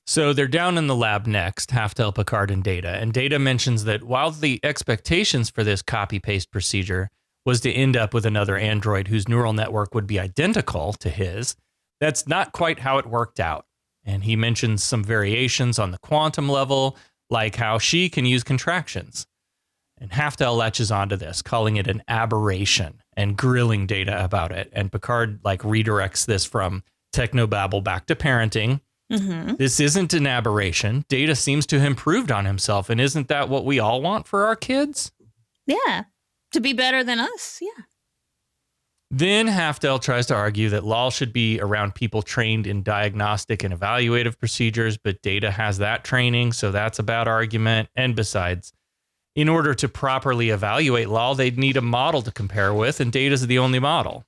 So they're down in the lab next, Halftel, Picard, and Data. And Data mentions that while the expectations for this copy-paste procedure was to end up with another android whose neural network would be identical to his, that's not quite how it worked out. And he mentions some variations on the quantum level, like how she can use contractions. And Halftel latches onto this, calling it an aberration and grilling Data about it. And Picard redirects this from technobabble back to parenting. Mm-hmm. This isn't an aberration. Data seems to have improved on himself. And isn't that what we all want for our kids? Yeah, to be better than us. Yeah. Then Halftel tries to argue that Lal should be around people trained in diagnostic and evaluative procedures, but Data has that training, so that's a bad argument. And besides, in order to properly evaluate Lal, they'd need a model to compare with, and Data's the only model.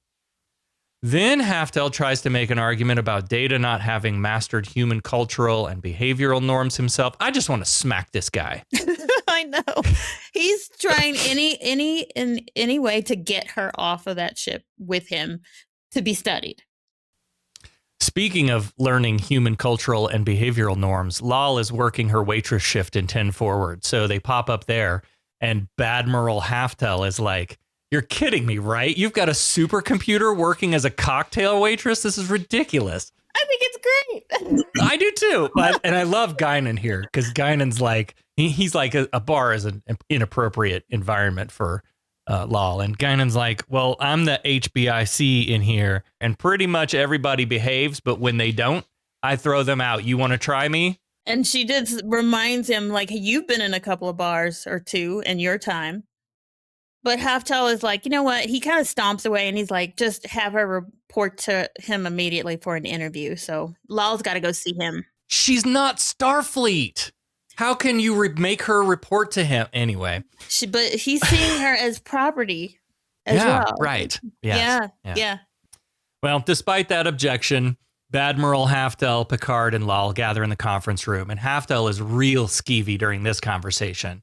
Then Halftel tries to make an argument about Data not having mastered human cultural and behavioral norms himself. I just want to smack this guy. I know. He's trying any way to get her off of that ship with him to be studied. Speaking of learning human cultural and behavioral norms, Lal is working her waitress shift in 10 Forward. So they pop up there and bAdmiral Halftel is like, you're kidding me, right? You've got a supercomputer working as a cocktail waitress? This is ridiculous. I think it's great. I do too. And I love Guinan here because Guinan's like, he's like a bar is an inappropriate environment for Lal. And Guinan's like, well, I'm the HBIC in here and pretty much everybody behaves. But when they don't, I throw them out. You want to try me? And she reminds him like, hey, you've been in a couple of bars or two in your time. But Halftel is like, you know what? He kind of stomps away and he's like, just have her report to him immediately for an interview. So Lal's got to go see him. She's not Starfleet. How can you make her report to him anyway? But he's seeing her as property as well. Right. Yes. Yeah. Well, despite that objection, bAdmiral Halftel, Picard, and Lal gather in the conference room, and Halftel is real skeevy during this conversation.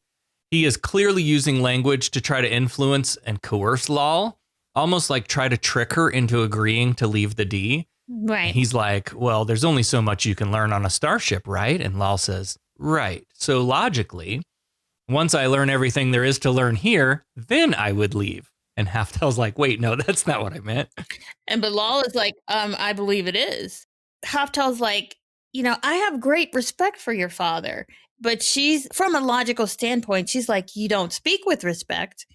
He is clearly using language to try to influence and coerce Lal, almost like try to trick her into agreeing to leave the D. Right. And he's like, well, there's only so much you can learn on a starship, right? And Lal says, right. So logically, once I learn everything there is to learn here, then I would leave. And Halftel's like, wait, no, that's not what I meant. But Lal is like, I believe it is. Halftel's like, I have great respect for your father. But she's, from a logical standpoint, she's like, you don't speak with respect.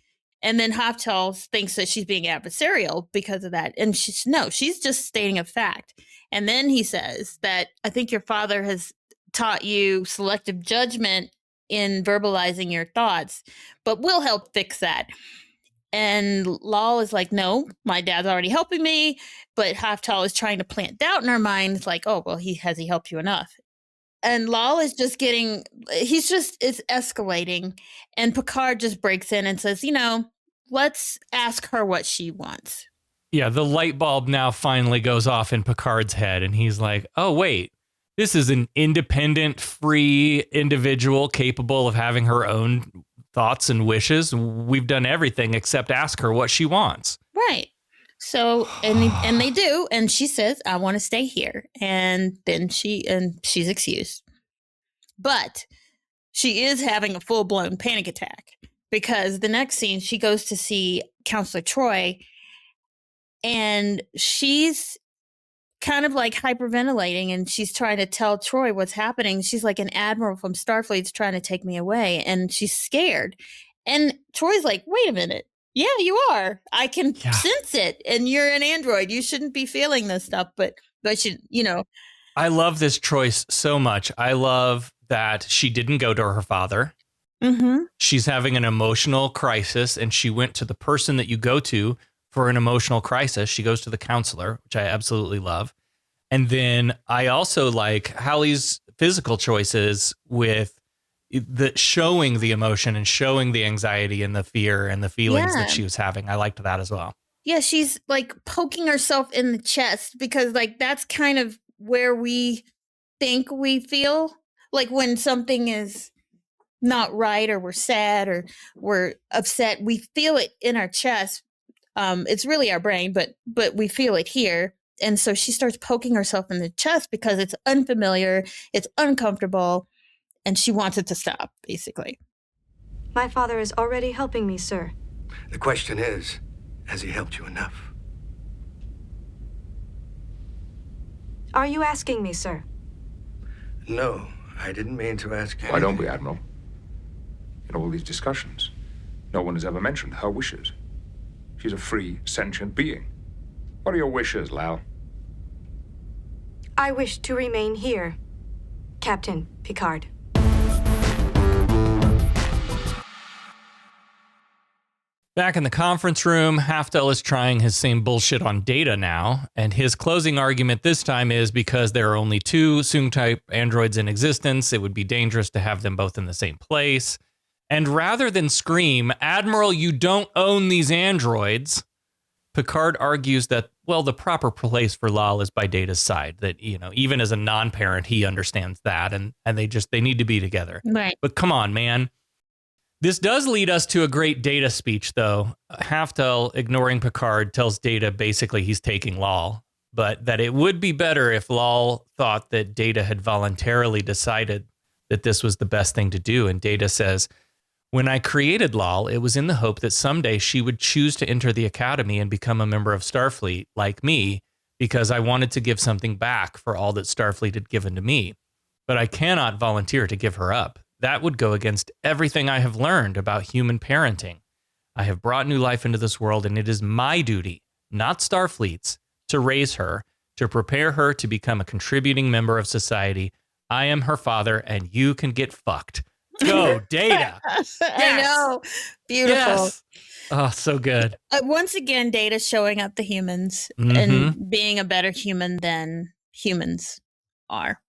And then Halftel thinks that she's being adversarial because of that. And she's just stating a fact. And then he says that I think your father has taught you selective judgment in verbalizing your thoughts, but we'll help fix that. And Lal is like, no, my dad's already helping me. But Halftel is trying to plant doubt in her mind. It's like, oh, well, has he helped you enough? And Lal is just it's escalating. And Picard just breaks in and says, let's ask her what she wants. Yeah, the light bulb now finally goes off in Picard's head. And he's like, oh, wait, this is an independent, free individual capable of having her own thoughts and wishes. We've done everything except ask her what she wants. Right. So, and they do. And she says, I want to stay here. And then she's excused. But she is having a full-blown panic attack because the next scene, she goes to see Counselor Troy and she's kind of like hyperventilating and she's trying to tell Troy what's happening. She's like, an admiral from Starfleet's trying to take me away. And she's scared. And Troy's like, wait a minute. Yeah, you are. I can sense it. And you're an android. You shouldn't be feeling this stuff, but I love this choice so much. I love that she didn't go to her father. Mm-hmm. She's having an emotional crisis and she went to the person that you go to for an emotional crisis. She goes to the counselor, which I absolutely love. And then I also like Hallie's physical choices with showing the emotion and showing the anxiety and the fear and the feelings that she was having. I liked that as well. Yeah, she's like poking herself in the chest because like that's kind of where we think we feel like when something is not right or we're sad or we're upset, we feel it in our chest. It's really our brain, but we feel it here. And so she starts poking herself in the chest because it's unfamiliar, it's uncomfortable, and she wants it to stop, basically. My father is already helping me, sir. The question is, has he helped you enough? Are you asking me, sir? No, I didn't mean to ask you. Why don't we, Admiral? In all these discussions, no one has ever mentioned her wishes. She's a free, sentient being. What are your wishes, Lal? I wish to remain here, Captain Picard. Back in the conference room, Halftel is trying his same bullshit on Data now, and his closing argument this time is because there are only two Soong-type androids in existence, it would be dangerous to have them both in the same place. And rather than scream, Admiral, you don't own these androids, Picard argues that, well, the proper place for Lal is by Data's side, that, even as a non-parent, he understands that, and they need to be together. Right. But come on, man. This does lead us to a great Data speech, though. Halftel, ignoring Picard, tells Data basically he's taking Lal but that it would be better if Lal thought that Data had voluntarily decided that this was the best thing to do. And Data says, when I created Lal, it was in the hope that someday she would choose to enter the academy and become a member of Starfleet like me, because I wanted to give something back for all that Starfleet had given to me. But I cannot volunteer to give her up. That would go against everything I have learned about human parenting. I have brought new life into this world, and it is my duty, not Starfleet's, to raise her, to prepare her to become a contributing member of society. I am her father, and you can get fucked. Go, Data. Yes. I know. Beautiful. Yes. Oh, so good. Once again, Data showing up the humans and being a better human than humans are.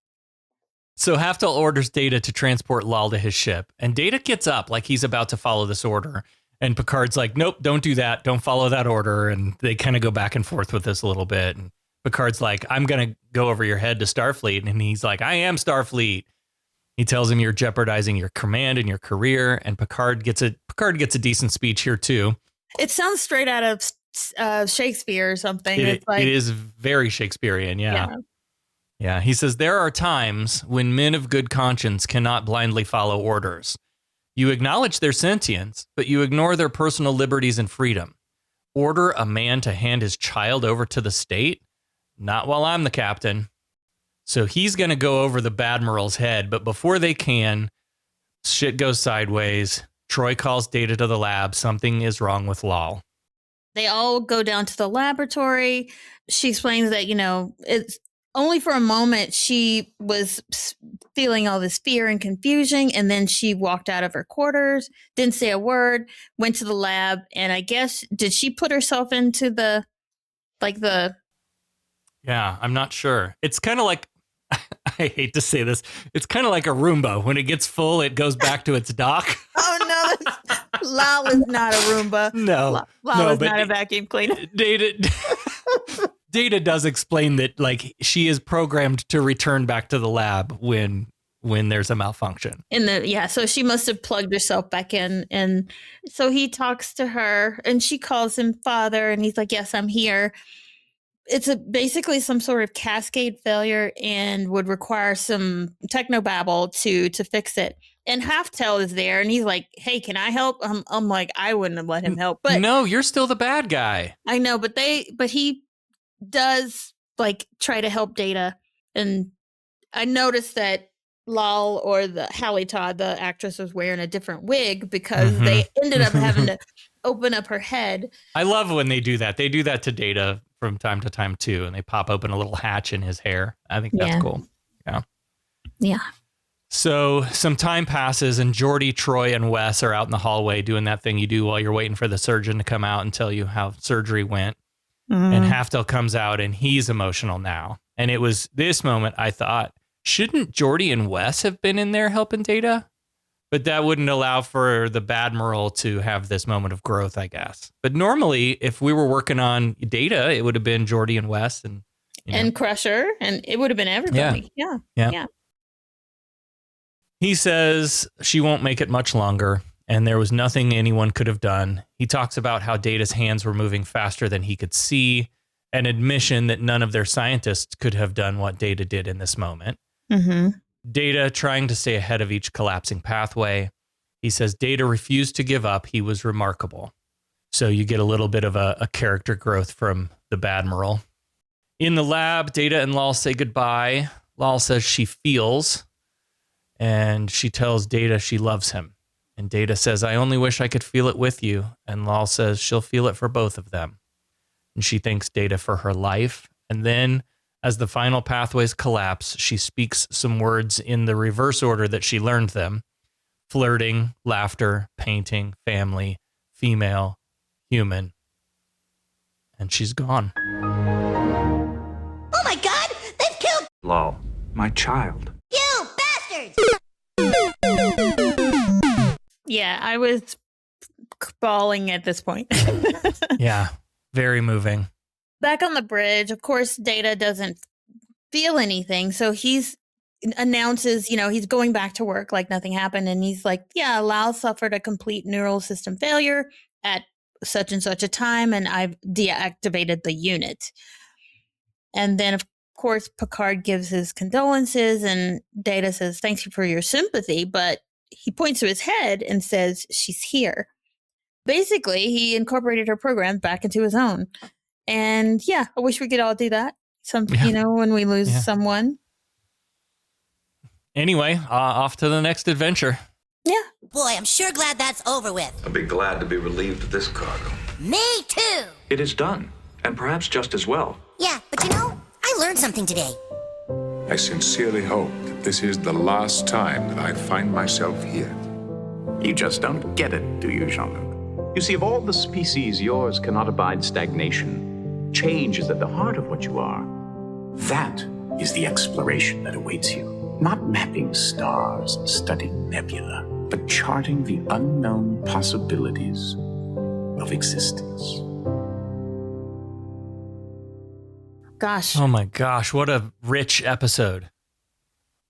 So Haftel orders Data to transport Lal to his ship, and Data gets up like he's about to follow this order. And Picard's like, nope, don't do that. Don't follow that order. And they kind of go back and forth with this a little bit. And Picard's like, I'm going to go over your head to Starfleet. And he's like, I am Starfleet. He tells him you're jeopardizing your command and your career. And Picard gets a decent speech here, too. It sounds straight out of Shakespeare or something. It is very Shakespearean. Yeah. He says, there are times when men of good conscience cannot blindly follow orders. You acknowledge their sentience, but you ignore their personal liberties and freedom. Order a man to hand his child over to the state? Not while I'm the captain. So he's going to go over the bAdmiral's head, but before they can, shit goes sideways. Troy calls Data to the lab. Something is wrong with Lal. They all go down to the laboratory. She explains that, it's only for a moment she was feeling all this fear and confusion, and then she walked out of her quarters, didn't say a word, went to the lab, and I guess, did she put herself into the... Yeah, I'm not sure. It's kind of like, I hate to say this, it's kind of like a Roomba. When it gets full, it goes back to its dock. Oh, no, Lal is not a Roomba. No. Lal is not a vacuum cleaner. Data does explain that, like, she is programmed to return back to the lab when there's a malfunction. So she must have plugged herself back in. And so he talks to her and she calls him father, and he's like, yes, I'm here. It's basically some sort of cascade failure and would require some technobabble to fix it. And Haftel is there, and he's like, hey, can I help? I'm like, I wouldn't have let him help. But no, you're still the bad guy. I know, but he does like try to help Data. And I noticed that Lal, or the Hallie Todd, the actress, was wearing a different wig because they ended up having to open up her head. I love when they do that. They do that to Data from time to time too, and they pop open a little hatch in his hair. I think that's cool. Yeah. So some time passes, and Geordi, Troy, and Wes are out in the hallway doing that thing you do while you're waiting for the surgeon to come out and tell you how surgery went. And Haftel comes out, and he's emotional now. And it was this moment I thought, shouldn't Geordi and Wes have been in there helping Data? But that wouldn't allow for the bAdmiral to have this moment of growth, I guess. But normally, if we were working on Data, it would have been Geordi and Wes and Crusher, and it would have been everybody. Yeah. He says she won't make it much longer, and there was nothing anyone could have done. He talks about how Data's hands were moving faster than he could see, an admission that none of their scientists could have done what Data did in this moment. Data trying to stay ahead of each collapsing pathway. He says Data refused to give up. He was remarkable. So you get a little bit of a character growth from the bAdmiral. In the lab, Data and Lal say goodbye. Lal says she feels, and she tells Data she loves him. And Data says, I only wish I could feel it with you. And Lal says she'll feel it for both of them. And she thanks Data for her life. And then, as the final pathways collapse, she speaks some words in the reverse order that she learned them. Flirting, laughter, painting, family, female, human. And she's gone. Oh my God! They've killed Lal, my child. you, bastards! Yeah, I was bawling at this point. Yeah, very moving. Back on the bridge, of course, Data doesn't feel anything. So he's announces, he's going back to work like nothing happened. And he's like, yeah, Lal suffered a complete neural system failure at such and such a time, and I've deactivated the unit. And then, of course, Picard gives his condolences, and Data says, "Thanks you for your sympathy," but he points to his head and says, "She's here." Basically, he incorporated her program back into his own. And yeah, I wish we could all do that. When we lose someone. Anyway, off to the next adventure. Yeah. Boy, I'm sure glad that's over with. I'll be glad to be relieved of this cargo. Me too. It is done, and perhaps just as well. Yeah, but I learned something today. I sincerely hope that this is the last time that I find myself here. You just don't get it, do you, Jean-Luc? You see, of all the species, yours cannot abide stagnation. Change is at the heart of what you are. That is the exploration that awaits you. Not mapping stars and studying nebula, but charting the unknown possibilities of existence. Gosh. Oh my gosh, what a rich episode.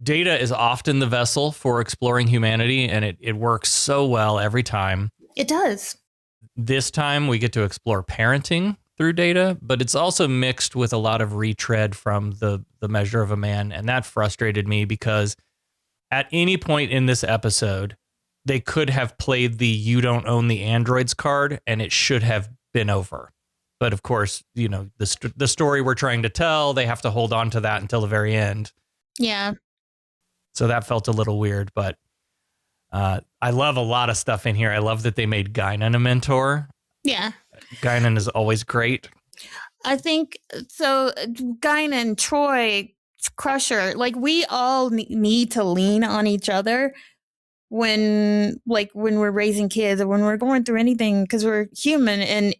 Data is often the vessel for exploring humanity, and it works so well every time. It does. This time we get to explore parenting through Data, but it's also mixed with a lot of retread from the Measure of a Man, and that frustrated me because at any point in this episode, they could have played the "you don't own the androids" card, and it should have been over. But of course, the story we're trying to tell, they have to hold on to that until the very end. Yeah. So that felt a little weird, but I love a lot of stuff in here. I love that they made Guinan a mentor. Yeah. Guinan is always great. I think so. Guinan, Troy, Crusher, like we all need to lean on each other when we're raising kids or when we're going through anything, because we're human and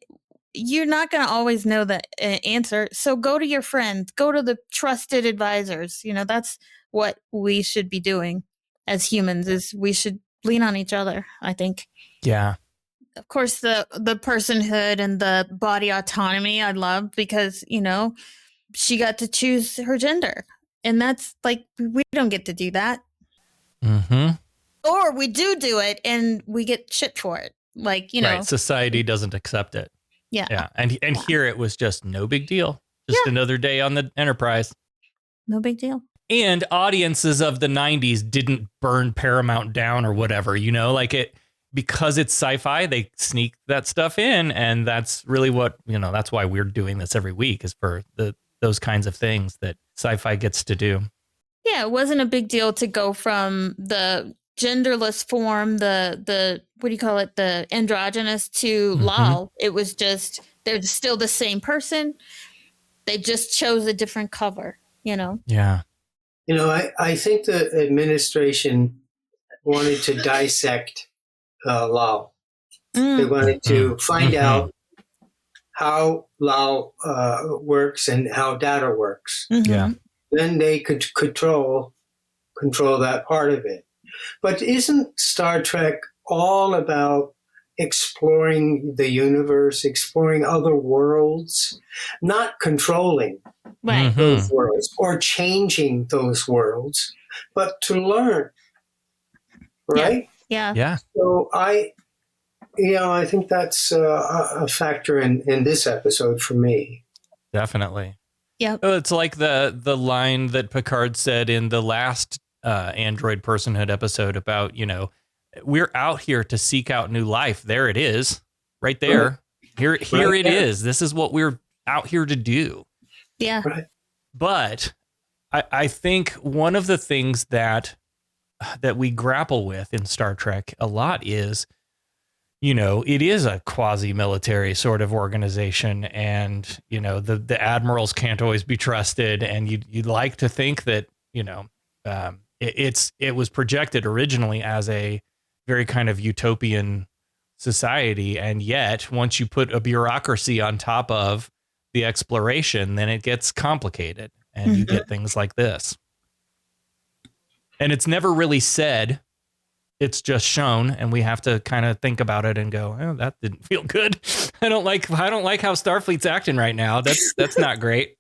you're not going to always know the answer. So go to your friends, go to the trusted advisors. That's what we should be doing as humans, is we should lean on each other, I think. Yeah. Of course, the personhood and the body autonomy I love because, she got to choose her gender. And that's we don't get to do that. Mm-hmm. Or we do it and we get shit for it. Right. Society doesn't accept it. Yeah. Yeah. And here it was just no big deal. Just another day on the Enterprise. No big deal. And audiences of the 90s didn't burn Paramount down or whatever, because it's sci-fi, they sneak that stuff in. And that's really what, that's why we're doing this every week, is for those kinds of things that sci-fi gets to do. Yeah, it wasn't a big deal to go from the genderless form, the what do you call it, the androgynous, to Lal. It was just, they're still the same person. They just chose a different cover, Yeah. I think the administration wanted to dissect Lal. They wanted to find out how Lal works and how Data works. Yeah. Then they could control that part of it. But isn't Star Trek all about exploring the universe, exploring other worlds, not controlling those worlds or changing those worlds, but to learn, right? Yeah. So I think that's a factor in this episode for me. Definitely. Yeah. Oh, it's like the line that Picard said in the last Android Personhood episode about, we're out here to seek out new life. There it is, right there. Here it is. This is what we're out here to do. Yeah. Right. But I think one of the things that we grapple with in Star Trek a lot is, it is a quasi-military sort of organization, and, the admirals can't always be trusted. And you'd like to think that, it was projected originally as a very kind of utopian society. And yet once you put a bureaucracy on top of the exploration, then it gets complicated and you get things like this. And it's never really said, it's just shown, and we have to kind of think about it and go, oh, that didn't feel good. I don't like how Starfleet's acting right now. That's not great.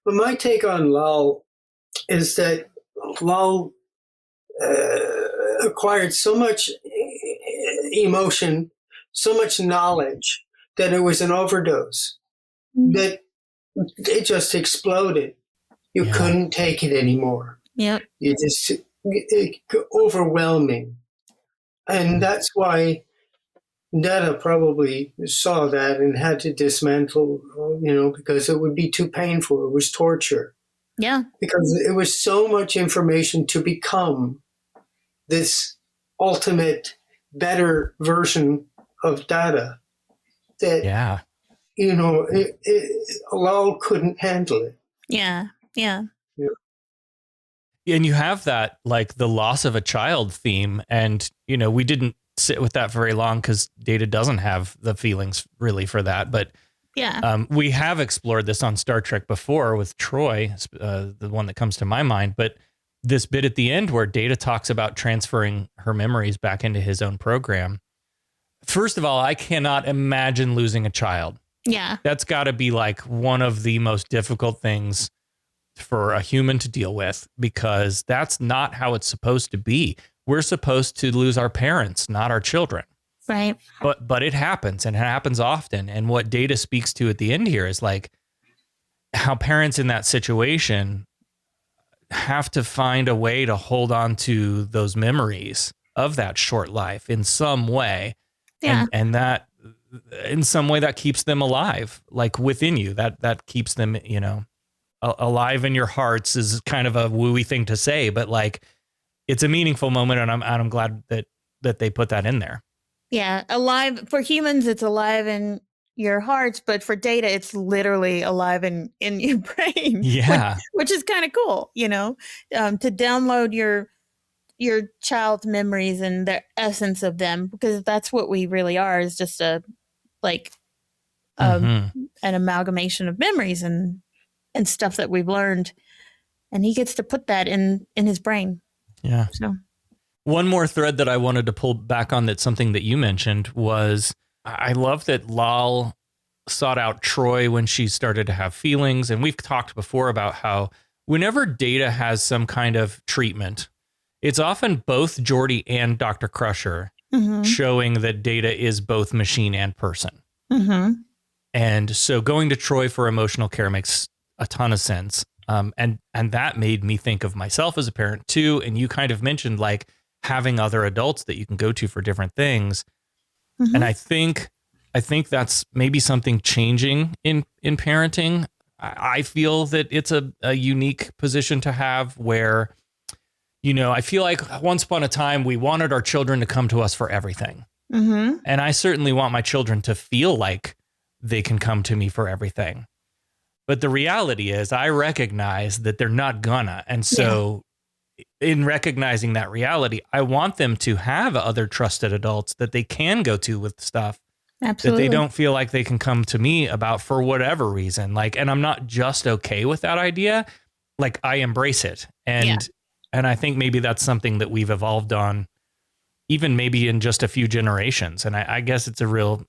But my take on Lal is that Lal acquired so much emotion, so much knowledge, that it was an overdose. That it just exploded. You couldn't take it anymore. Yep. You just overwhelming. And that's why Data probably saw that and had to dismantle, because it would be too painful. It was torture. Yeah. Because it was so much information to become this ultimate, better version of Data that, Lal couldn't handle it. Yeah. Yeah. And you have that, like the loss of a child theme. And, we didn't sit with that very long because Data doesn't have the feelings really for that. But we have explored this on Star Trek before with Troy, the one that comes to my mind. But this bit at the end where Data talks about transferring her memories back into his own program. First of all, I cannot imagine losing a child. Yeah. That's got to be like one of the most difficult things for a human to deal with, because that's not how it's supposed to be. We're supposed to lose our parents, not our children. Right. But it happens, and it happens often. And what Data speaks to at the end here is like how parents in that situation have to find a way to hold on to those memories of that short life in some way. Yeah. And that in some way that keeps them alive, like within you, that keeps them, alive in your hearts is kind of a wooey thing to say, but like it's a meaningful moment, and I'm glad that they put that in there. Yeah, alive for humans, it's alive in your hearts, but for Data, it's literally alive in your brain. Yeah, which is kind of cool, to download your child's memories and the essence of them, because that's what we really are, is just an amalgamation of memories and stuff that we've learned, and he gets to put that in his brain. Yeah. So one more thread that I wanted to pull back on, that's something that you mentioned, was I love that Lal sought out Troy when she started to have feelings. And we've talked before about how whenever Data has some kind of treatment, it's often both Geordi and Dr. Crusher showing that Data is both machine and person. Mm-hmm. And so going to Troy for emotional care makes a ton of sense. And that made me think of myself as a parent too. And you kind of mentioned like having other adults that you can go to for different things. Mm-hmm. And I think that's maybe something changing in parenting. I feel that it's a unique position to have where, I feel like once upon a time we wanted our children to come to us for everything. Mm-hmm. And I certainly want my children to feel like they can come to me for everything. But the reality is I recognize that they're not gonna. And so in recognizing that reality, I want them to have other trusted adults that they can go to with stuff. Absolutely. That they don't feel like they can come to me about for whatever reason. Like, and I'm not just okay with that idea. Like, I embrace it. And I think maybe that's something that we've evolved on, even maybe in just a few generations. And I guess it's a real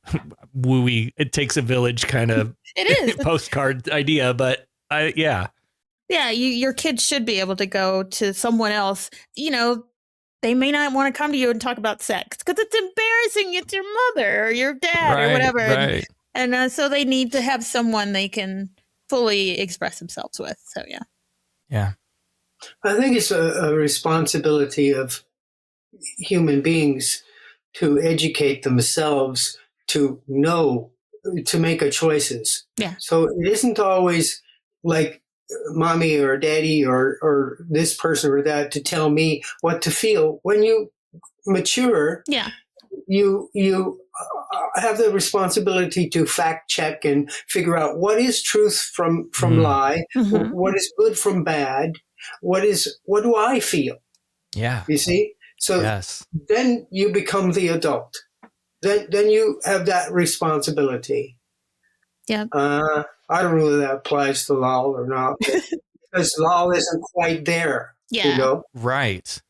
wooey, it takes a village kind of it is postcard idea, but yeah, your kids should be able to go to someone else. They may not want to come to you and talk about sex because it's embarrassing. It's your mother or your dad or whatever. Right. And so they need to have someone they can fully express themselves with. So, yeah. I think it's a responsibility of human beings to educate themselves, to know, to make a choices. Yeah. So it isn't always like mommy or daddy or this person or that to tell me what to feel. When you mature, you have the responsibility to fact check and figure out what is truth from lie, what is good from bad, what do I feel? Yeah. You see? So then you become the adult. Then you have that responsibility. Yeah. I don't know whether that applies to Lal or not, because Lal isn't quite there. Yeah. Right.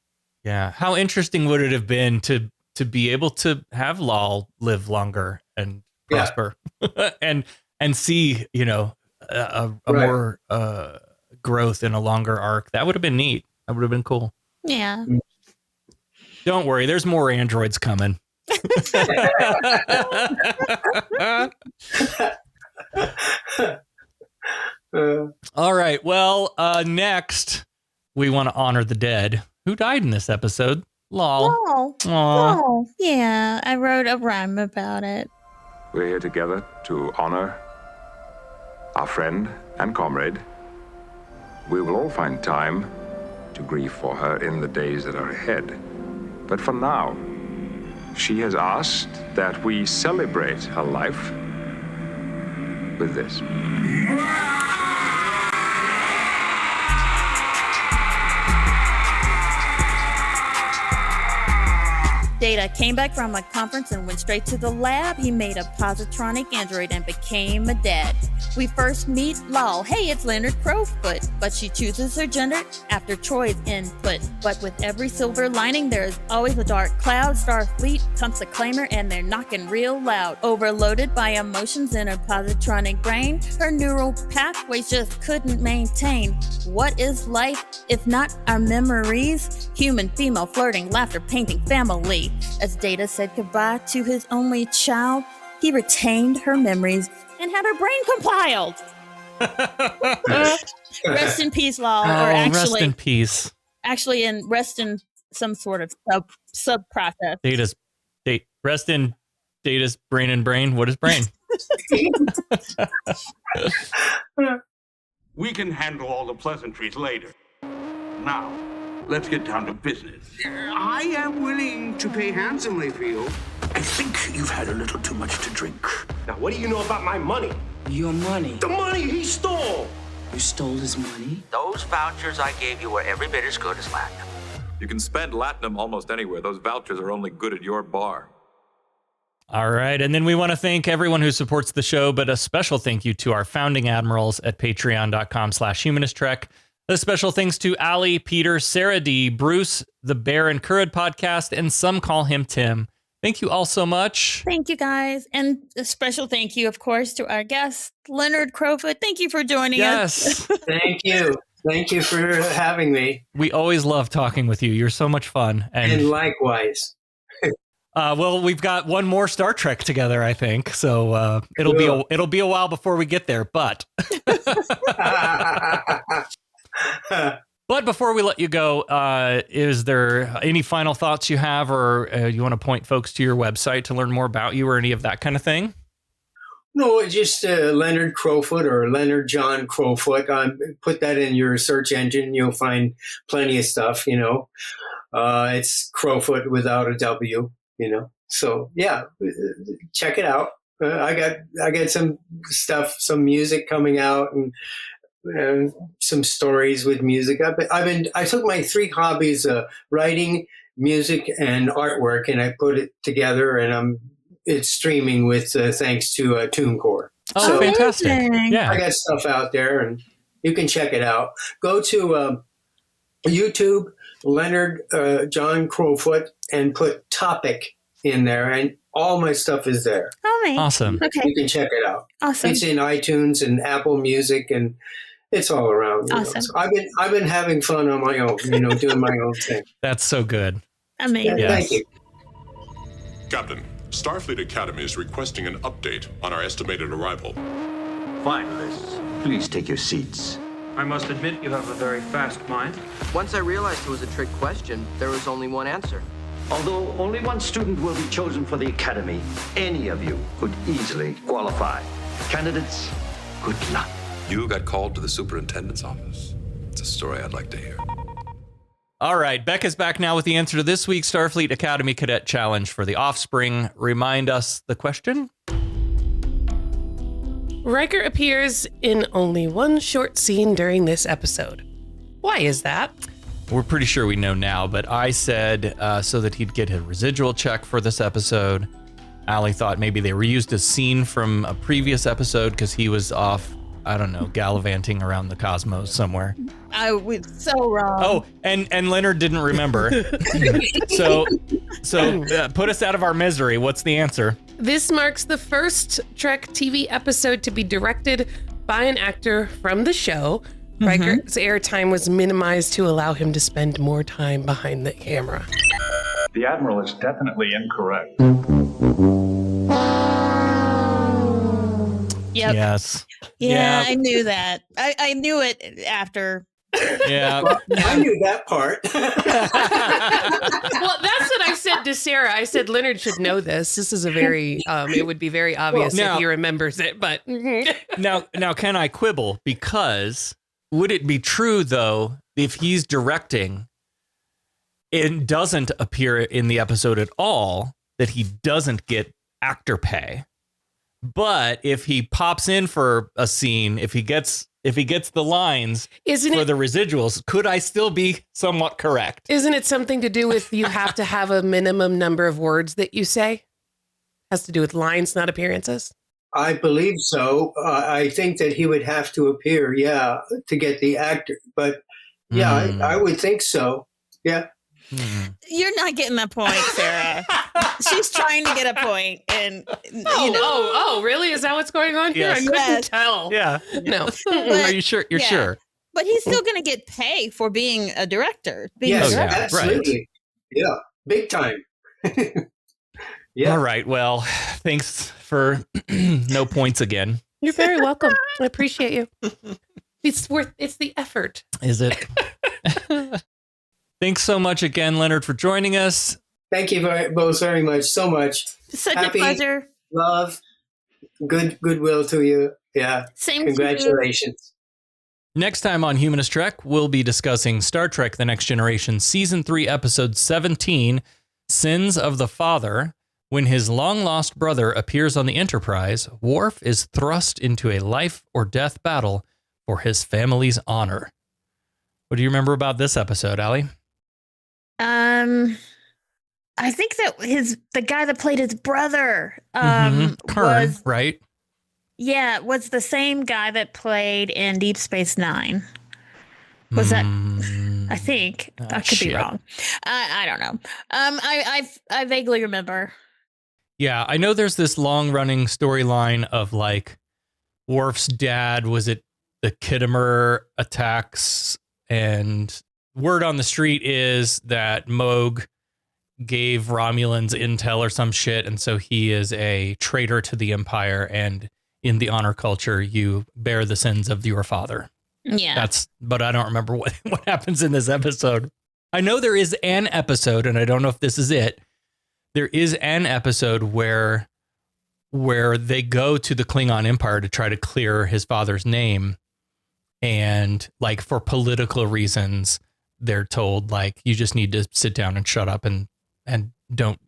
Yeah. How interesting would it have been to be able to have Lal live longer and prosper and see, a more growth in a longer arc? That would have been neat. That would have been cool. Yeah. Don't worry, there's more androids coming. All right. Well, next, we want to honor the dead who died in this episode. Lol. Oh, Aw. oh, yeah. I wrote a rhyme about it. We're here together to honor our friend and comrade. We will all find time to grieve for her in the days that are ahead. But for now, she has asked that we celebrate her life with this. Data came back from a conference and went straight to the lab. He made a positronic android and became a dad. We first meet Lal. Hey, it's Leonard Crofoot. But she chooses her gender after Troy's input. But with every silver lining, there is always a dark cloud. Starfleet comes a claimer and they're knocking real loud. Overloaded by emotions in her positronic brain, her neural pathways just couldn't maintain. What is life if not our memories? Human, female, flirting, laughter, painting, family. As Data said goodbye to his only child, he retained her memories and had her brain compiled. Rest in peace, Lal. Or actually, rest in peace. Actually, and rest in some sort of sub process. Rest in Data's brain and brain. What is brain? We can handle all the pleasantries later. Now, let's get down to business. I am willing to pay handsomely for you. I think you've had a little too much to drink. Now, what do you know about my money? Your money. The money he stole! You stole his money? Those vouchers I gave you were every bit as good as Latinum. You can spend Latinum almost anywhere. Those vouchers are only good at your bar. All right. And then we want to thank everyone who supports the show, but a special thank you to our founding admirals at patreon.com/humanisttrek. A special thanks to Ali, Peter, Sarah D, Bruce, the Bear and Currid podcast, and some call him Tim. Thank you all so much. Thank you, guys. And a special thank you, of course, to our guest, Leonard Crofoot. Thank you for joining us. Thank you. Thank you for having me. We always love talking with you. You're so much fun. And likewise. Well, we've got one more Star Trek together, I think. So it'll be a while before we get there. But but before we let you go, is there any final thoughts you have, or you want to point folks to your website to learn more about you, or any of that kind of thing? No, just Leonard Crofoot or Leonard John Crofoot. Put that in your search engine. You'll find plenty of stuff, It's Crofoot without a W, So, yeah, check it out. I got some stuff, some music coming out, and some stories with music. I took my three hobbies, writing, music, and artwork, and I put it together, and it's streaming with thanks to TuneCore. Oh, so, fantastic! Yeah, I got stuff out there, and you can check it out. Go to YouTube, Leonard John Crofoot, and put topic in there, and all my stuff is there. Oh, man. Awesome. Okay, you can check it out. Awesome. It's in iTunes and Apple Music, and it's all around. Awesome. So I've been having fun on my own, doing my own thing. That's so good. Amazing. Yeah, thank you. Captain, Starfleet Academy is requesting an update on our estimated arrival. Finalists, please take your seats. I must admit you have a very fast mind. Once I realized it was a trick question, there was only one answer. Although only one student will be chosen for the Academy, any of you could easily qualify. Candidates, good luck. You got called to the superintendent's office. It's a story I'd like to hear. All right, Becca's back now with the answer to this week's Starfleet Academy Cadet Challenge for the Offspring. Remind us the question. Riker appears in only one short scene during this episode. Why is that? We're pretty sure we know now, but I said so that he'd get a residual check for this episode. Allie thought maybe they reused a scene from a previous episode because he was off, I don't know, gallivanting around the cosmos somewhere. I was so wrong. Oh, and Leonard didn't remember. so put us out of our misery. What's the answer? This marks the first Trek TV episode to be directed by an actor from the show. Riker's airtime was minimized to allow him to spend more time behind the camera. The Admiral is definitely incorrect. Yep. Yes. Yeah, Yep. I knew that. I knew it after. Yeah. Well, I knew that part. Well, that's what I said to Sarah. I said Leonard should know this. This is a very, it would be very obvious Well, now- if he remembers it, but. Now, can I quibble? Because would it be true, though, if he's directing and doesn't appear in the episode at all, that he doesn't get actor pay? But if he pops in for a scene, if he gets the lines the residuals, could I still be somewhat correct? Isn't it something to do with you have to have a minimum number of words that you say? Has to do with lines, not appearances? I believe so. I think that he would have to appear, to get the actor. But I would think so. Yeah. You're not getting that point, Sarah. She's trying to get a point, and really? Is that what's going on here? Yes. I couldn't tell. Yeah. No. Are you sure? You're sure? But he's still going to get pay for being a director. Yes, yeah, absolutely. right. Yeah, big time. Yeah. All right. Well, thanks for no points again. You're very welcome. I appreciate you. It's the effort. Is it? Thanks so much again, Leonard, for joining us. Thank you both very much. So much. Such Happy, a pleasure. Love, goodwill to you. Yeah. Same Congratulations. Next time on Humanist Trek, we'll be discussing Star Trek The Next Generation, Season 3, Episode 17, Sins of the Father. When his long-lost brother appears on the Enterprise, Worf is thrust into a life-or-death battle for his family's honor. What do you remember about this episode, Allie? I think that the guy that played his brother Kern, was right? Yeah, was the same guy that played in Deep Space Nine. Was that? I think I could be wrong. I don't know. I vaguely remember. Yeah, I know there's this long-running storyline of like Worf's dad was at the Khitomer attacks, and word on the street is that Moog gave Romulans intel or some shit, and so he is a traitor to the Empire, and in the honor culture, you bear the sins of your father. Yeah. But I don't remember what happens in this episode. I know there is an episode, and I don't know if this is it. There is an episode where they go to the Klingon Empire to try to clear his father's name. And like for political reasons, they're told like, you just need to sit down and shut up and don't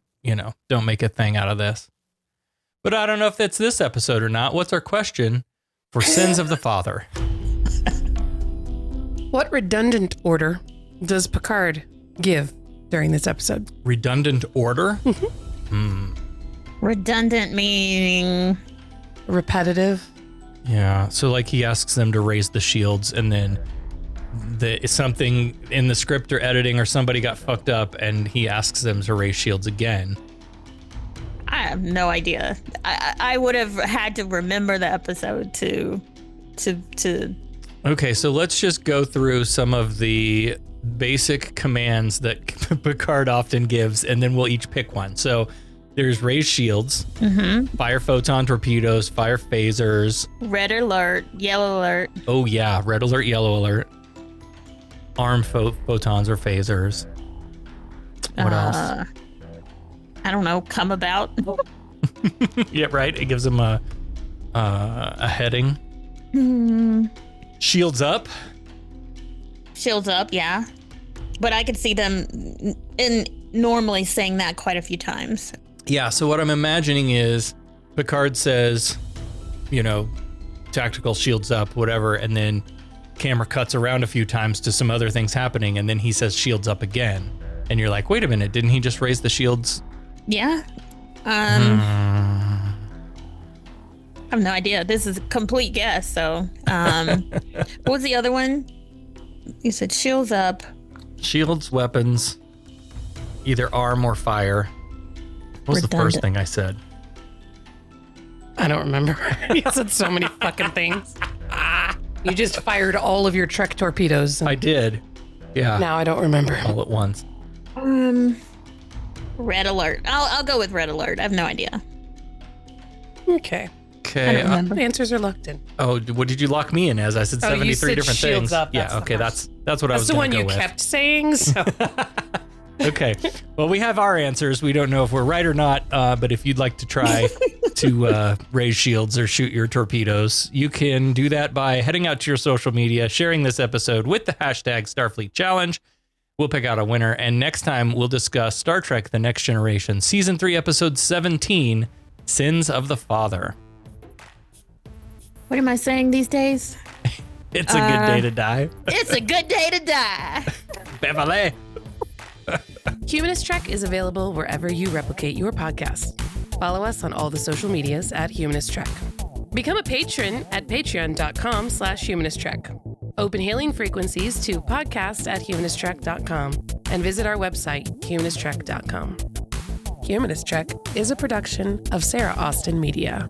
make a thing out of this. But I don't know if that's this episode or not. What's our question for Sins of the Father? What redundant order does Picard give during this episode? Redundant order? Redundant meaning repetitive. Yeah. So like he asks them to raise the shields, and then something in the script or editing or somebody got fucked up, and he asks them to raise shields again. I have no idea. I would have had to remember the episode to. Okay, so let's just go through some of the basic commands that Picard often gives, and then we'll each pick one. So there's raise shields, fire photon torpedoes, fire phasers, Red alert, yellow alert. Oh yeah, red alert, yellow alert. Arm photons or phasers. What else? I don't know. Come about. Yeah, right. It gives them a heading. Shields up. Shields up, yeah. But I could see them normally saying that quite a few times. Yeah, so what I'm imagining is Picard says, tactical shields up, whatever, and then camera cuts around a few times to some other things happening, and then he says shields up again. And you're like, wait a minute, didn't he just raise the shields? Yeah. I have no idea. This is a complete guess, so what was the other one? You said shields up. Shields, weapons, either arm or fire. What was the first thing I said? I don't remember. You said so many fucking things. You just fired all of your Trek torpedoes. I did. Yeah. Now I don't remember. All at once. Red alert. I'll go with red alert. I have no idea. Okay. Okay. Answers are locked in. Oh, what did you lock me in as? I said 73 you said different shields things. up. Yeah, okay, that's what I was the going one to go you with. kept saying. So. Okay. Well, we have our answers. We don't know if we're right or not, but if you'd like to try to raise shields or shoot your torpedoes, you can do that by heading out to your social media, sharing this episode with the hashtag Starfleet Challenge. We'll pick out a winner, and next time we'll discuss Star Trek The Next Generation, Season 3, Episode 17, Sins of the Father. What am I saying these days? It's a good day to die. It's a good day to die. Beverly. Humanist Trek is available wherever you replicate your podcasts. Follow us on all the social medias at Humanist Trek. Become a patron at patreon.com/humanisttrek. Open hailing frequencies to podcast@humanisttrek.com and visit our website, humanisttrek.com. Humanist Trek is a production of Sarah Austin Media.